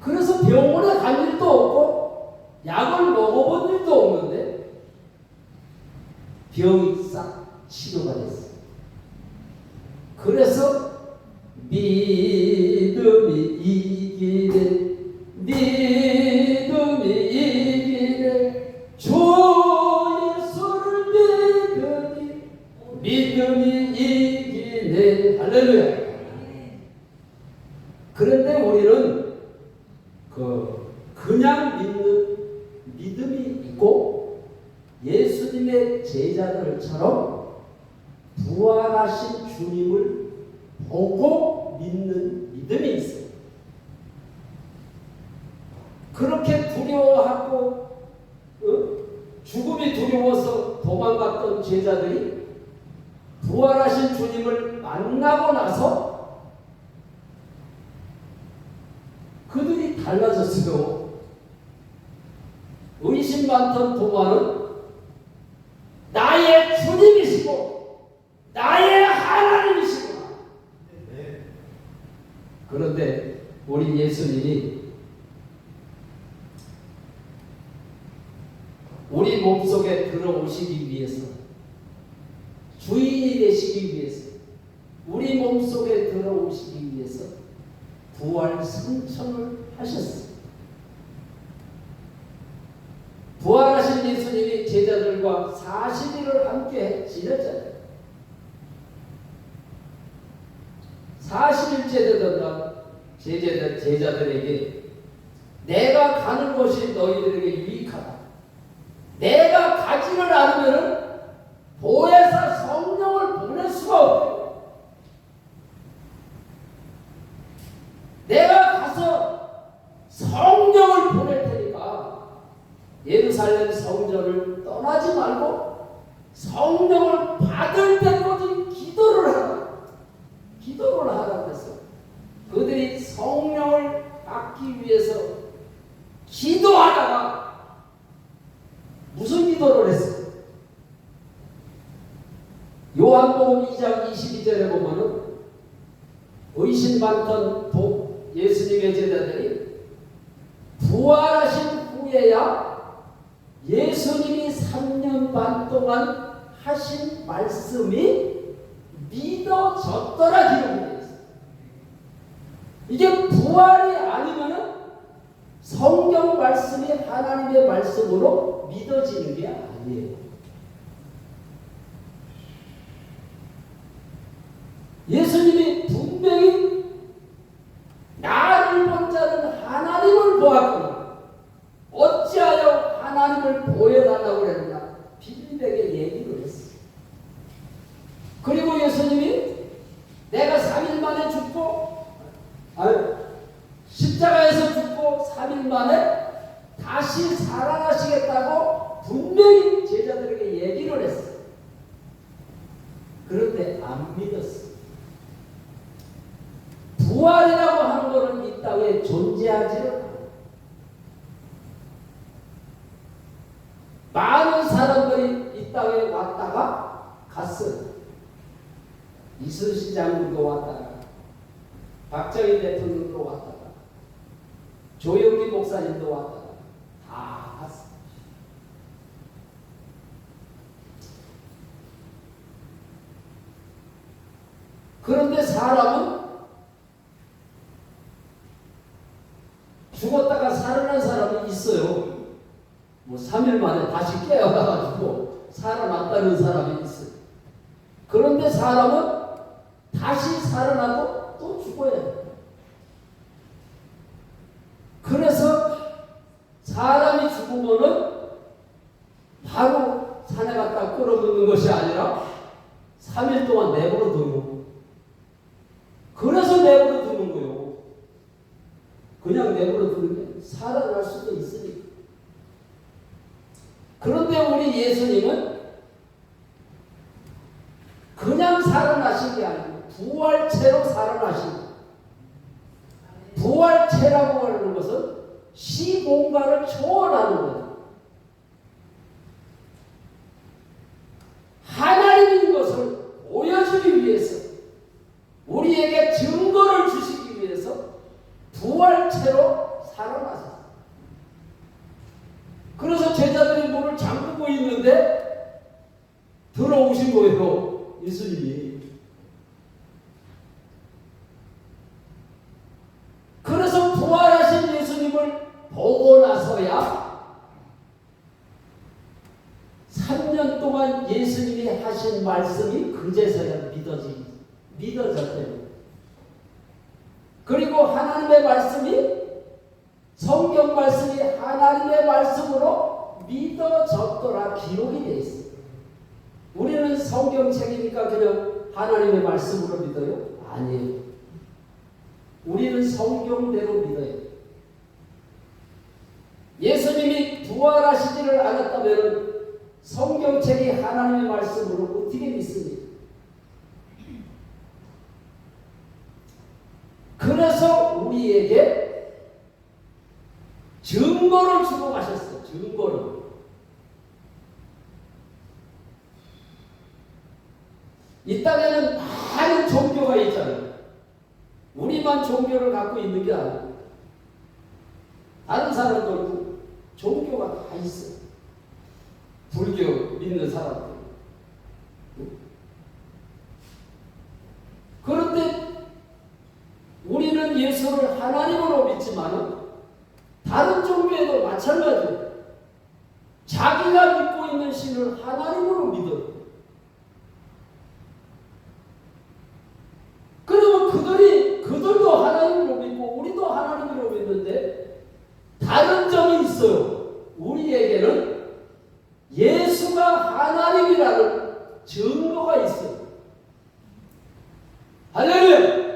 그래서 병원에 갈 일도 없고 약을 먹어본 일도 없는데 병이 싹 치료가 됐어요. 그래서 믿음이 이기네, 믿음이 이기네, 주 예수를 믿으니 믿음이 이기네. 할렐루야. 그런데 우리는 그냥 믿는 믿음이 있고 예수님의 제자들처럼 부활하신 주님을 보고 믿는 믿음이 있어요. 그렇게 두려워하고 죽음이 두려워서 도망갔던 제자들이 부활하신 주님을 만나고 나서 그들이 달라졌어요. 의심 많던 도마는 나의 주님이시고 나의 하나님이시구나. 그런데 우리 예수님이 우리 몸속에 들어오시기 위해서, 주인이 되시기 위해서, 우리 몸속에 들어오시기 위해서 부활 승천을 하셨어요. 부활하신 예수님이 제자들과 40일을 함께 지냈잖아요. 40일째 되던 날 제자들에게 내가 가는 곳이 너희들에게 유익하다. 내가 가지를 않으면 보혜사 성령을 보낼 수가 없어요. 내가 가서 성령을 보낼 테니까 예루살렘 성전을 떠나지 말고 성령을 받을 때까지 기도를 하라고 했어. 그들이 성령을 받기 위해서 기도하다가 무슨 기도를 했어요? 요한복음 2장 22절에 보면은 의심 많던 예수님의 제자들이 부활하신 후에야 예수님이 3년 반 동안 하신 말씀이 믿어졌더라 기록이 되어 있어요. 이게 부활이 아니면은 성경 말씀이 하나님의 말씀으로 믿어지는 게 아니에요. 예수님이 분명히 나를 본 자는 하나님을 보았구나. 어찌하여 하나님을 보여달라고 그랬나? 빌립에게 얘기를 했어요. 그리고 예수님이 내가 3일 만에 죽고 십자가에서 죽고 3일 만에 다시 살아나시겠다고 분명히 제자들에게 얘기를 했어요. 그런데 안 믿었어요. 부활이라고 하는 것은 이 땅에 존재하지는 않아요. 많은 사람들이 이 땅에 왔다가 갔어요. 이순신 장군도 왔다가, 박정희 대통령도 왔다가, 조영기 목사님도 왔다가 다 갔어요. 그런데 사람은 죽었다가 살아난 사람이 있어요. 뭐 3일 만에 다시 깨어나가지고 살아났다는 사람이 있어요. 그런데 사람은 다시 살아나도 또 죽어요. 그래서 사람이 죽으면은 바로 산에 갔다 끌어놓는 것이 아니라 3일 동안 내버려 둬요. 그래서 내버려 두는 거예요. 그냥 내버려 두는 게 살아날 수도 있으니까. 그런데 우리 예수님은 그냥 살아나신 게 아니고 부활체로 살아나신 거예요. 부활체라고 하는 것은 시공간을 초월하는 거예요. 하나님인 것을 부활체로 살아나셨어요. 그래서 제자들이 문을 잠그고 있는데 들어오신 거예요, 예수님이. 그래서 부활하신 예수님을 보고 나서야 3년 동안 예수님이 하신 말씀이 그제서야 믿어졌대요. 그리고 하나님의 말씀이, 성경 말씀이 하나님의 말씀으로 믿어졌더라 기록이 되어 있어요. 우리는 성경책이니까 그냥 하나님의 말씀으로 믿어요? 아니에요. 우리는 성경대로 믿어요. 예수님이 부활하시지를 않았다면 성경책이 하나님의 말씀으로 어떻게 믿습니까? 그래서 우리에게 증거를 주고 가셨어요. 증거를. 이 땅에는 많은 종교가 있잖아요. 우리만 종교를 갖고 있는 게 아니에요. 다른 사람들도 종교가 다 있어요. 불교 믿는 사람들. 그런데 우리는 예수를 하나님으로 믿지만 다른 종교에도 마찬가지예요. 자기가 믿고 있는 신을 하나님으로 믿어요. 그러면 그들도 하나님으로 믿고 우리도 하나님으로 믿는데 다른 점이 있어요. 우리에게는 예수가 하나님이라는 증거가 있어요. 할렐루야!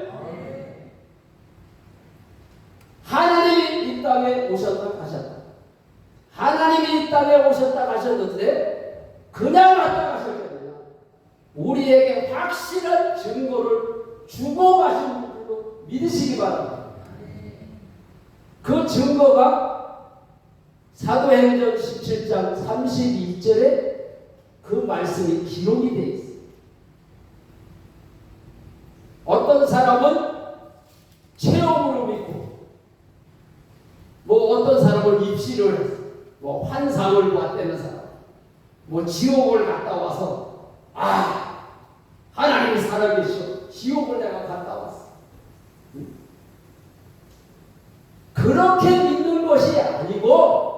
하나님이 이 땅에 오셨다 가셨다. 하나님이 이 땅에 오셨다 가셨는데 그냥 왔다 가셨거든요. 우리에게 확실한 증거를 주고 가신 분으로 믿으시기 바랍니다. 그 증거가 사도행전 17장 32절에 그 말씀이 기록이 되어 있어요. 어떤 사람은 체험으로 믿고, 어떤 사람은 입시를 해서, 환상을 봤다는 사람, 지옥을 갔다 와서, 하나님이 살아계셔. 지옥을 내가 갔다 왔어. 그렇게 믿는 것이 아니고,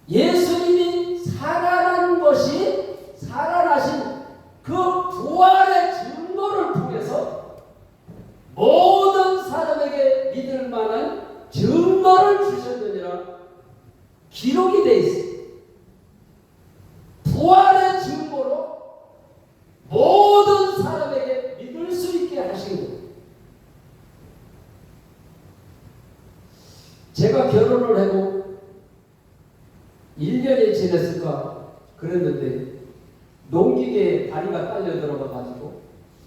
예수님이 살아나신 그 부활의 증거를 통해서 모든 사람에게 믿을 만한 증거를 주셨느니라 기록이 되어 있습니다. 부활의 증거로 모든 사람에게 믿을 수 있게 하신 거예요. 제가 결혼을 하고 1년이 지났을까 그랬는데 농기계에 다리가 딸려 들어가가지고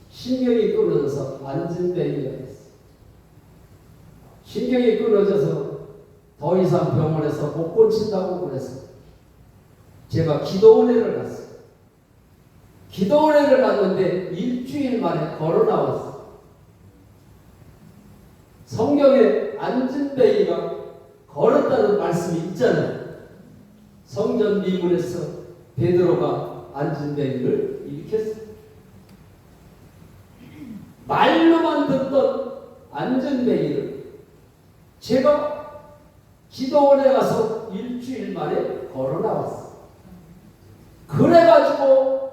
신경이 끊어져서 안진뱅이가 됐어요. 신경이 끊어져서 더 이상 병원에서 못 고친다고 그랬어요. 제가 기도원회를 갔어요. 기도원회를 갔는데 일주일 만에 걸어 나왔어요. 성경에 안진뱅이가 걸었다는 말씀이 있잖아요. 성전 미문에서 베드로가 안진뱅이를 일으켰어요. 말로만 듣던 안진뱅이를 제가 기도원에 가서 일주일 만에 걸어 나왔어요. 그래가지고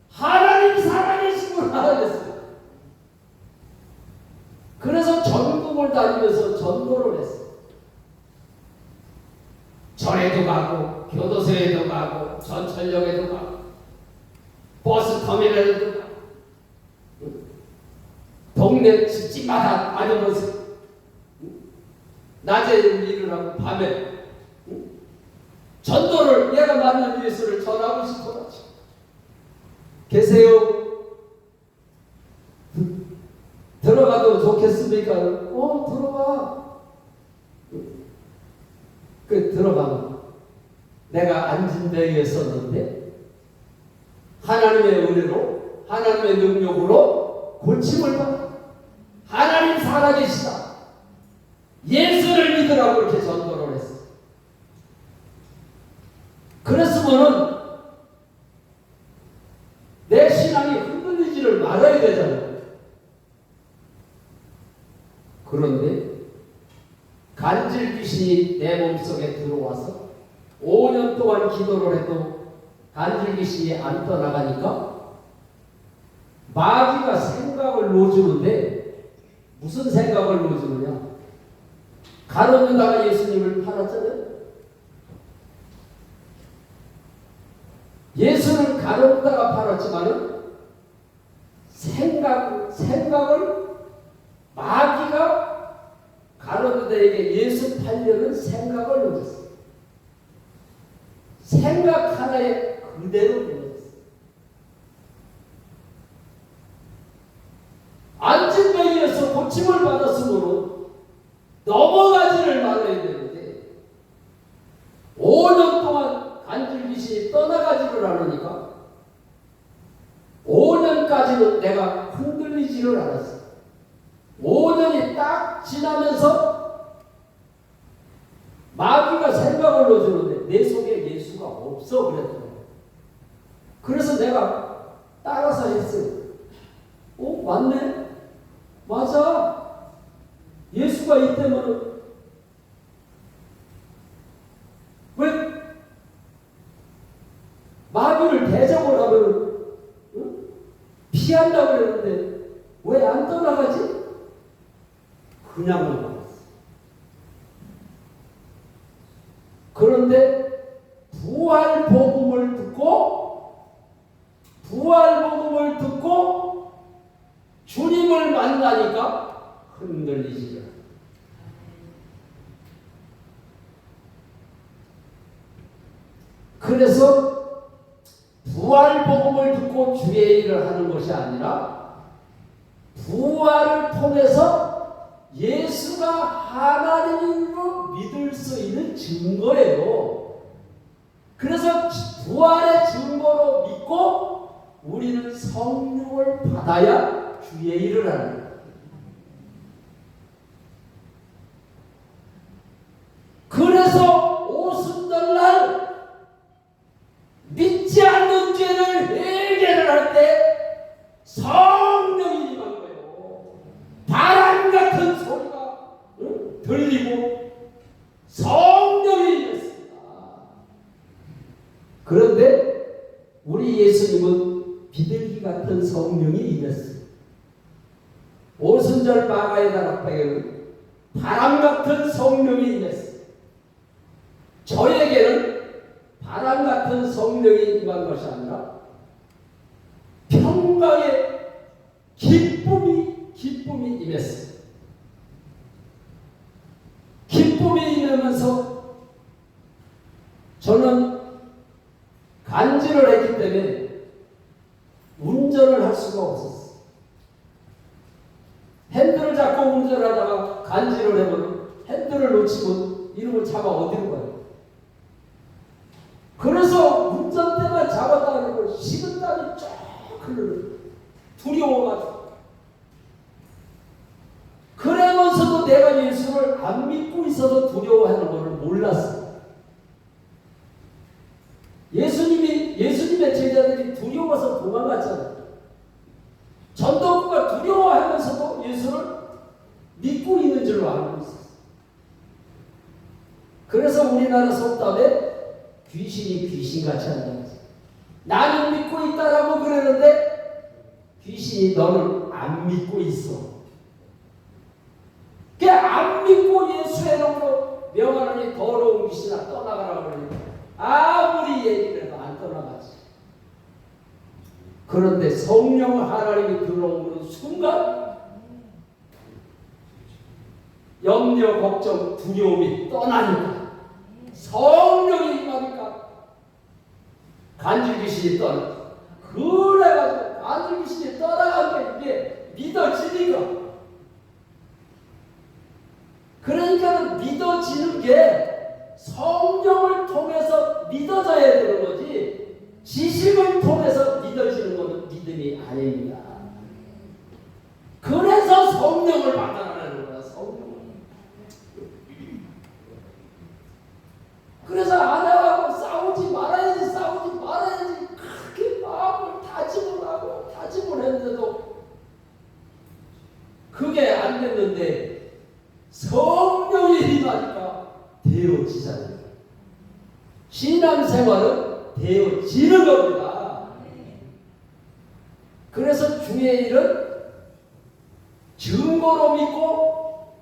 하나님 살아계시구나 그랬어요. 그래서 전국을 다니면서 전도를 했어요. 절에도 가고 교도소에도 가고 전철역에도 가고 버스터미널에도 가고 동네 집집마다 다니면서 낮에 일을 하고 밤에 전도를 내가 만난 예수를 전하고 싶어가지고 계세요? 들어가도 좋겠습니까? 들어가. 들어가면 내가 안진뱅이에 있었는데 하나님의 은혜로 하나님의 능력으로 고침을 받아 하나님 살아계시다. 예수를 믿으라고 이렇게 전도를 했어. 그랬으면은 내 신앙이 흔들리지를 말아야 되잖아요. 그런데 간질 귀신이 내 몸속에 들어와서 5년 동안 기도를 해도 간질 귀신이 안 떠나가니까 마귀가 생각을 놓주는데 무슨 생각을 놓주느냐? 가룟유다가 예수님을 팔았잖아요. 예수는 가룟유다가 팔았지만은 생각을 마귀가 가룟유다에게 예수 팔려는 생각을 놓쳤어요. 생각 하나에 그대로 무너졌어요. 안진뱅이에서 고침을 받았으므로 넘어가지를 말아야 되는데 5년 동안 간질귀신이 떠나가지를 않으니까 5년까지는 내가 흔들리지를 않았어. 5년이 딱 지나면서 마귀가 생각을 넣어주는데 내 속에 예수가 없어 그랬더라고요. 그래서 내가 따라서 했어요. 맞네? 맞아. 예수가 있다면 왜 마귀를 대적을 하면 피한다고 그랬는데 왜 안 떠나가지? 그냥 넘어갔어. 그런데 부활 복음을 듣고 주님을 만나니까 흔들리지 않아. 그래서 부활 복음을 듣고 주의 일을 하는 것이 아니라 부활을 통해서 예수가 하나님으로 믿을 수 있는 증거예요. 그래서 부활의 증거로 믿고 우리는 성령을 받아야 주의 일을 하는 거예요. 그래서 오순절날 믿지 않는 죄를 회개를 할 때 성령이 임한 거예요. 바람 같은 소리가 들리고 성령이 임했습니다. 그런데 우리 예수님은 비둘기 같은 성령이 임했어요. 오순절 마가의 다락방에는 바람 같은 성령이 임했어요. 저에게는 바람 같은 성령이 임한 것이 아니라 평강의 기쁨이 임했어요. 기쁨이 임하면서 저는 간질을 했기 때문에 운전을 할 수가 없었어요. 핸들을 잡고 운전하다가 간질을 해보면 핸들을 놓치면 이름을 잡아 어디로 가요? 그래서 운전대만 잡았다 그러고 식은땀이 쫙 흘러요. 두려워가지고. 그러면서도 내가 예수를 안 믿고 있어서 두려워하는 것을 몰랐어. 예수님의 제자들이 두려워서 도망갔잖아요. 전도부가 두려워하면서도 예수를 믿고 있는 줄로 알고 있었어요. 그래서 우리나라 속담에 귀신이 귀신같이 한다고. 나는 믿고 있다라고 그러는데 귀신이 너는 안 믿고 있어. 안 믿고 예수의 이름으로 명하느니 더러운 귀신아 떠나가라고 그러니까 아무리 얘기를 해도 안 떠나가지. 그런데 성령 하나님이 들어오는 순간 염려, 걱정, 두려움이 떠나니까 성령이 임하니까 간질 귀신이 떠나. 그래가지고 간질 귀신이 떠나간 게 이게 믿어지니까. 그러니까 믿어지는 게 성령을 통해서 믿어져야 되는 거지 지식을 통해서 믿어지는 것은 믿음이 아닙니다. 그래서 성령을 받아라는 거야. 성령을. 성령이 임하니까 되어지잖아요. 신앙생활은 되어지는 겁니다. 그래서 주의 일은 증거로 믿고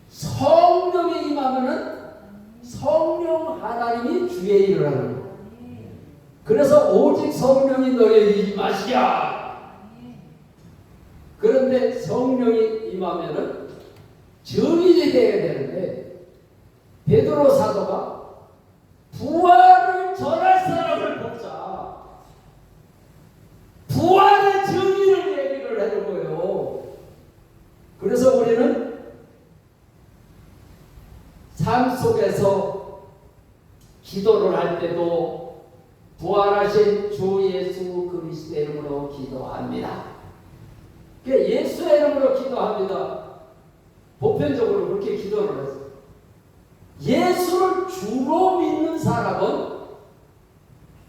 성령이 임하면은 성령 하나님이 주의 일을 하는 거예요. 그래서 오직 성령이 너에게 임하시랴. 그런데 성령이 임하면은 증인이 되어야 되는데 베드로 사도가 부활을 전할 사람을 뽑자. 부활의 증인을 얘기를 하는 거예요. 그래서 우리는 삶 속에서 기도를 할 때도 부활하신 주 예수 그리스도의 이름으로 기도합니다. 예수의 이름으로 기도합니다. 보편적으로 그렇게 기도를 했어요. 예수를 주로 믿는 사람은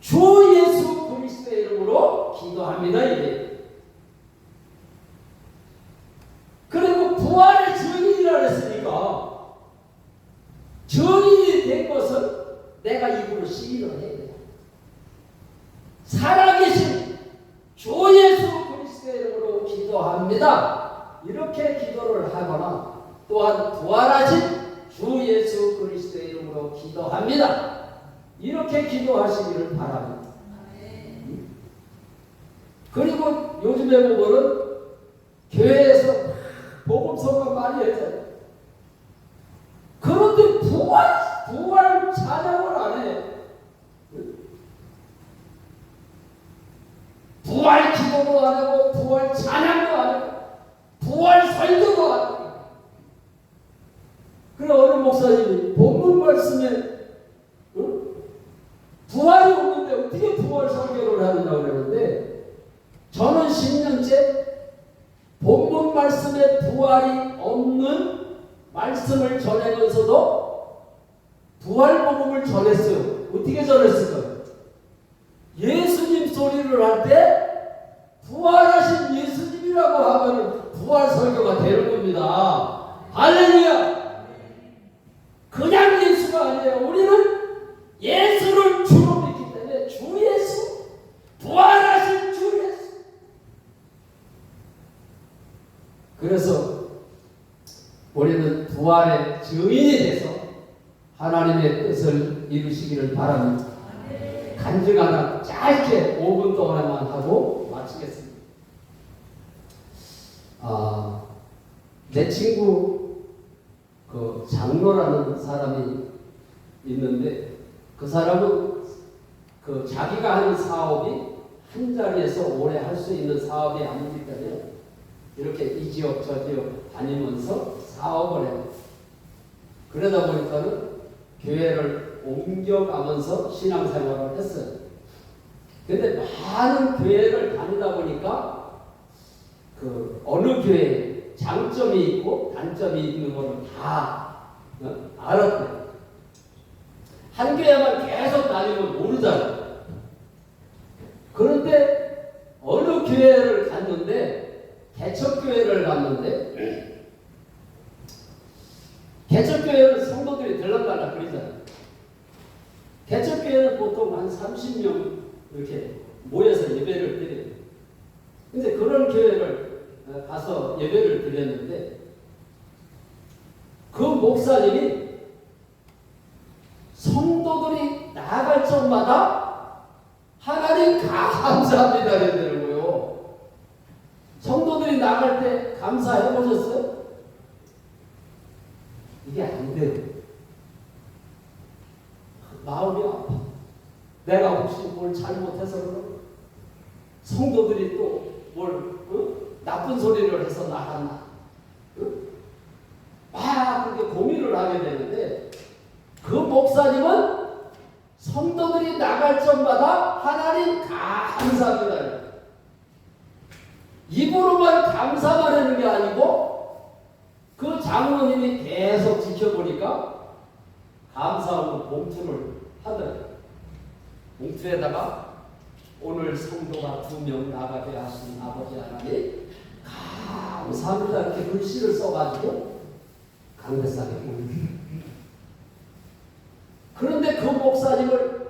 주 예수 그리스도의 이름으로 기도합니다. 이게. 그리고 부활의 증인이라 했으니까 증인이 된 것은 내가 입으로 시인을 해야 돼요. 살아계신 주 예수 그리스도의 이름으로 기도합니다. 이렇게 기도를 하거나 또한 부활하신 주 예수 그리스도의 이름으로 기도합니다. 이렇게 기도하시기를 바랍니다. 그리고 요즘에 보면은 교회에서 복음서가 많이 했잖아요. 그런데 부활 찬양을 안 해. 부활 기도도 안 하고 부활 찬양도 안 하고 부활 설교도 안 하고. 그래 어느 목사님이 본문 말씀에 부활이 없는데 어떻게 부활 설교를 하느냐고 그러는데 저는 10년째 본문 말씀에 부활이 없는 말씀을 전하면서도 부활 복음을 전했어요. 어떻게 전했을까요? 예수님 소리를 할 때 부활하신 예수님이라고 하면 부활 설교가 되는 겁니다. 할렐루야! 그냥 예수가 아니에요. 우리는 예수를 주로 믿기 때문에 주 예수, 부활하신 주 예수. 그래서 우리는 부활의 증인이 돼서 하나님의 뜻을 이루시기를 바랍니다. 간증 하나 짧게 5분 동안만 하고 마치겠습니다. 내 친구 그 장로라는 사람이 있는데 그 사람은 그 자기가 하는 사업이 한 자리에서 오래 할 수 있는 사업이 아니기 때문에 이렇게 이 지역 저 지역 다니면서 사업을 해요. 그러다 보니까는 교회를 옮겨가면서 신앙생활을 했어요. 근데 많은 교회를 다니다 보니까 그 어느 교회에 장점이 있고 단점이 있는 거를 다 알았대요. 한 교회만 계속 다니면 모르잖아요. 그런데 어느 교회를 갔는데 개척교회를 갔는데 개척교회는 성도들이 들락달락 그러잖아요. 개척교회는 보통 한 30명 이렇게 모여서 예배를 드려요. 근데 그런 교회를 가서 예배를 드렸는데 그 목사님이 성도들이 나아갈 적마다 하나님 감사합니다 이러는 거예요. 성도들이 나갈 때 감사해 보셨어요? 이게 안 돼요. 마음이 아파. 내가 혹시 뭘 잘못해서 그런가? 성도들이 또 뭘 나쁜 소리를 해서 나갔나? 막 그렇게 고민을 하게 되는데 그 목사님은 성도들이 나갈 적마다 하나님 감사합니다. 입으로만 감사만 하는 게 아니고 그 장로님이 계속 지켜보니까 감사하고 봉투를 하더래요. 봉투에다가 오늘 성도가 2명 나가게 하신 아버지 하나님 감사합니다 이렇게 글씨를 써가지고 강대상에 옵니다. 그런데 그 목사님을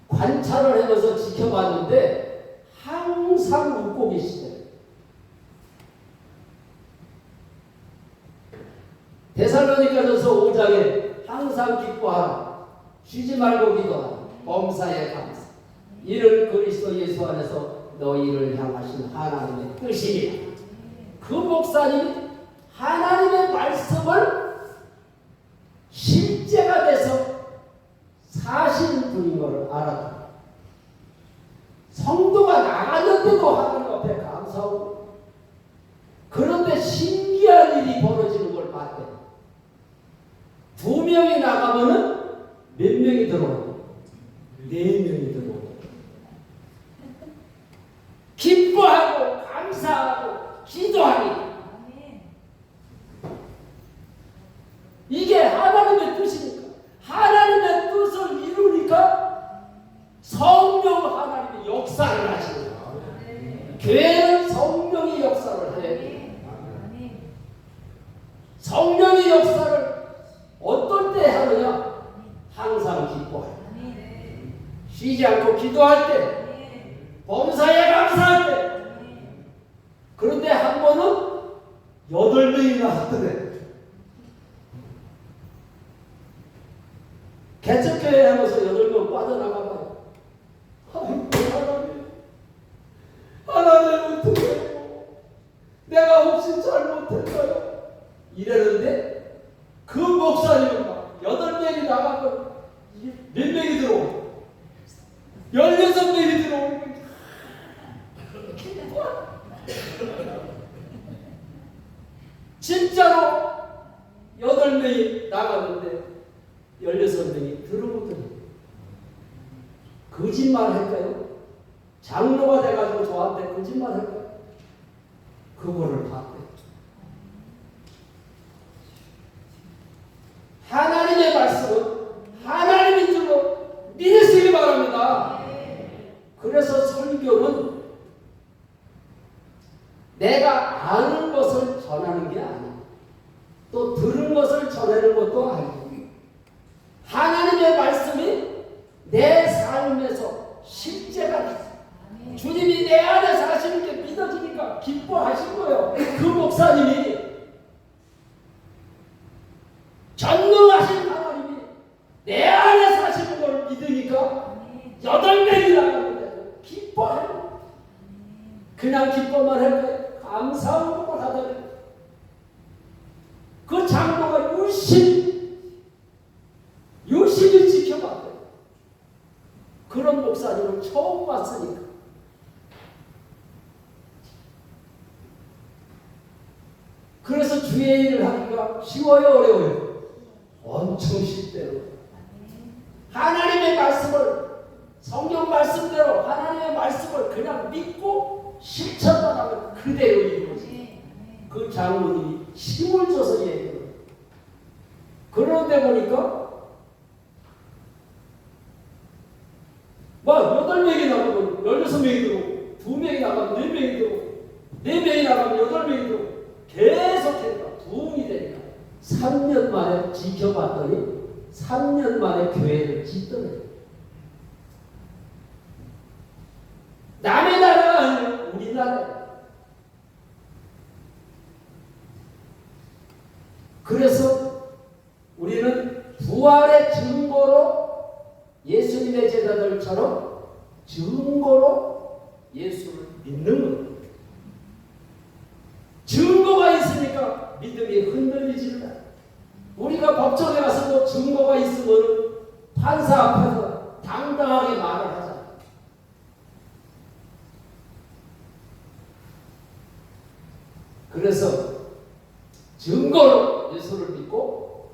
관찰을 하면서 지켜봤는데 항상 웃고 계시대요. 데살로니가전서 5장에 항상 기뻐하라, 쉬지 말고 기도하라, 범사에 감사, 이는 그리스도 예수 안에서 너희를 향하신 하나님의 뜻이니라. 그 목사님이 하나님의 말씀을 실제가 돼서 사시는 분인 것을 알았다. 성도가 나갔는데도 하나님 앞에 감사하고, 그런데 신기한 일이 벌어지는 걸 봤대. 2명이 나가면은 몇 명이 들어오고 4명이 들어오고, 기뻐하고 감사하고 기도하니, 이게 하나님의 뜻이니까, 하나님의 뜻을 이루니까 성령 하나님이 역사를 하시는 거예요. 교회는 성령이 역사를 해야 돼요. 성령의 역사를 어떨 때 하느냐? 항상 기뻐할 때, 쉬지 않고 기도할 때, 범사에 감사할 때. 그런데 한 번은 8명이 나왔더래. 개척교회 하면서 8명 빠져나가봐요. 하나님 어떻게 해요? 내가 혹시 잘못했어요? 이러는데 그 목사님은 막 8명이 나가고 몇 명이 들어오고 16명이 들어오고, 진짜로 8명이 나갔는데 16명이 들어오더니, 거짓말 할까요? 장로가 돼가지고 저한테 거짓말 할까요? 그거를 봤대. 하나님의 말씀은 하나님인 줄로 믿으시기 바랍니다. 그래서 설교는 내가 아는 것을 전하는 게 아니야. 또 들은 것을 전하는 것도 아니야. 하나님의 말씀이 내 삶에서 실제가 됐어. 주님이 내 안에 사시는 게 믿어지니까 기뻐하신 거예요. 그 목사님이, 전능하신 하나님이 내 안에 사시는 걸 믿으니까 8명이 나가는데 기뻐해요. 그냥 기뻐만 할 거예요. 감사한 것을 하잖아요. 그 장로가 유심히 지켜봤대요. 그런 목사님을 처음 봤으니까. 그래서 주의 일을 하기가 쉬워요, 어려워요? 엄청 쉽대요. 하나님의 말씀을, 성경 말씀대로 하나님의 말씀을 그냥 믿고 실천만 하면 그대로 이루어지. 그 장로님이 힘을 줘서 얘기해요. 그런데 보니까 막 8명이 나가면 16명이 들어오고, 2명이 나가면 4명이 들어오고, 4명이 나가면 8명이 들어오고, 계속해서 부흥이 되니까 3년 만에 지켜봤더니 3년 만에 교회를 짓더래요. 남의 나라가 아니에요. 우리나라예요. 그래서 우리는 부활의 증거로, 예수님의 제자들처럼 증거로 예수를 믿는 거예요. 증거가 있으니까 믿음이 흔들리지 않아요. 우리가 법정에 가서도 증거가 있으면 판사 앞에서 당당하게 말을 하잖아요. 그래서 증거로 예수를 믿고,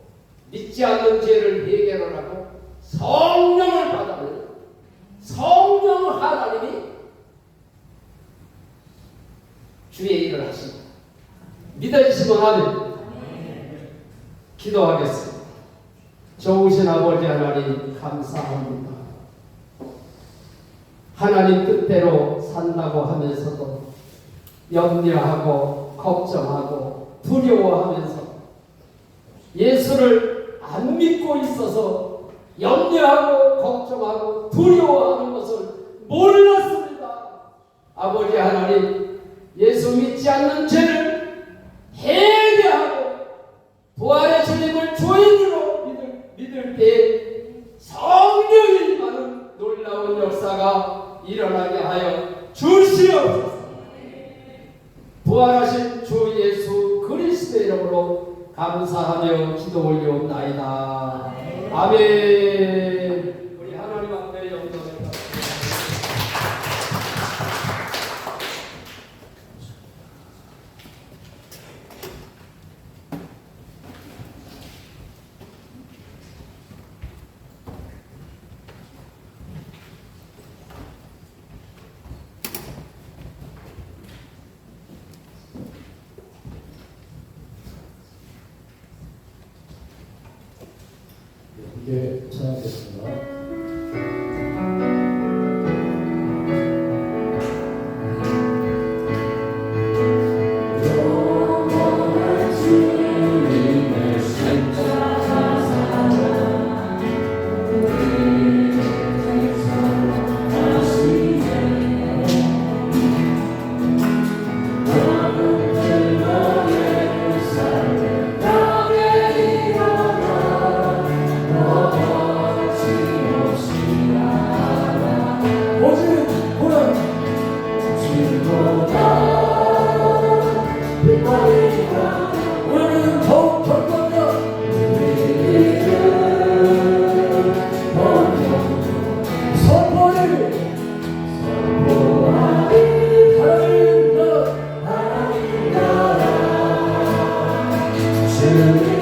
믿지 않는 죄를 해결을 하고 성령을 받아들여 성령 하나님이 주의 일을 하십니다. 믿어주시면 아멘. 기도하겠습니다. 좋으신 아버지 하나님, 감사합니다. 하나님 뜻대로 산다고 하면서도 염려하고 걱정하고 두려워하면서 예수를 안 믿고 있어서 염려하고 걱정하고 두려워하는 것을 몰랐습니다. 아버지 하나님, 예수 믿지 않는 죄를 회개하고 부활의 주님을 주인으로 믿을 때 성령이 임하는 놀라운 역사가 일어나게 하여 주시옵소서. 부활하신 주 예수 그리스도의 이름으로 감사하며 기도 올리옵나이다. 아멘. 우리 하나님 앞에 영광을 함께 찬양하겠습니다. 우리는 더욱 결단하여 선포하리 하나님 나라 주님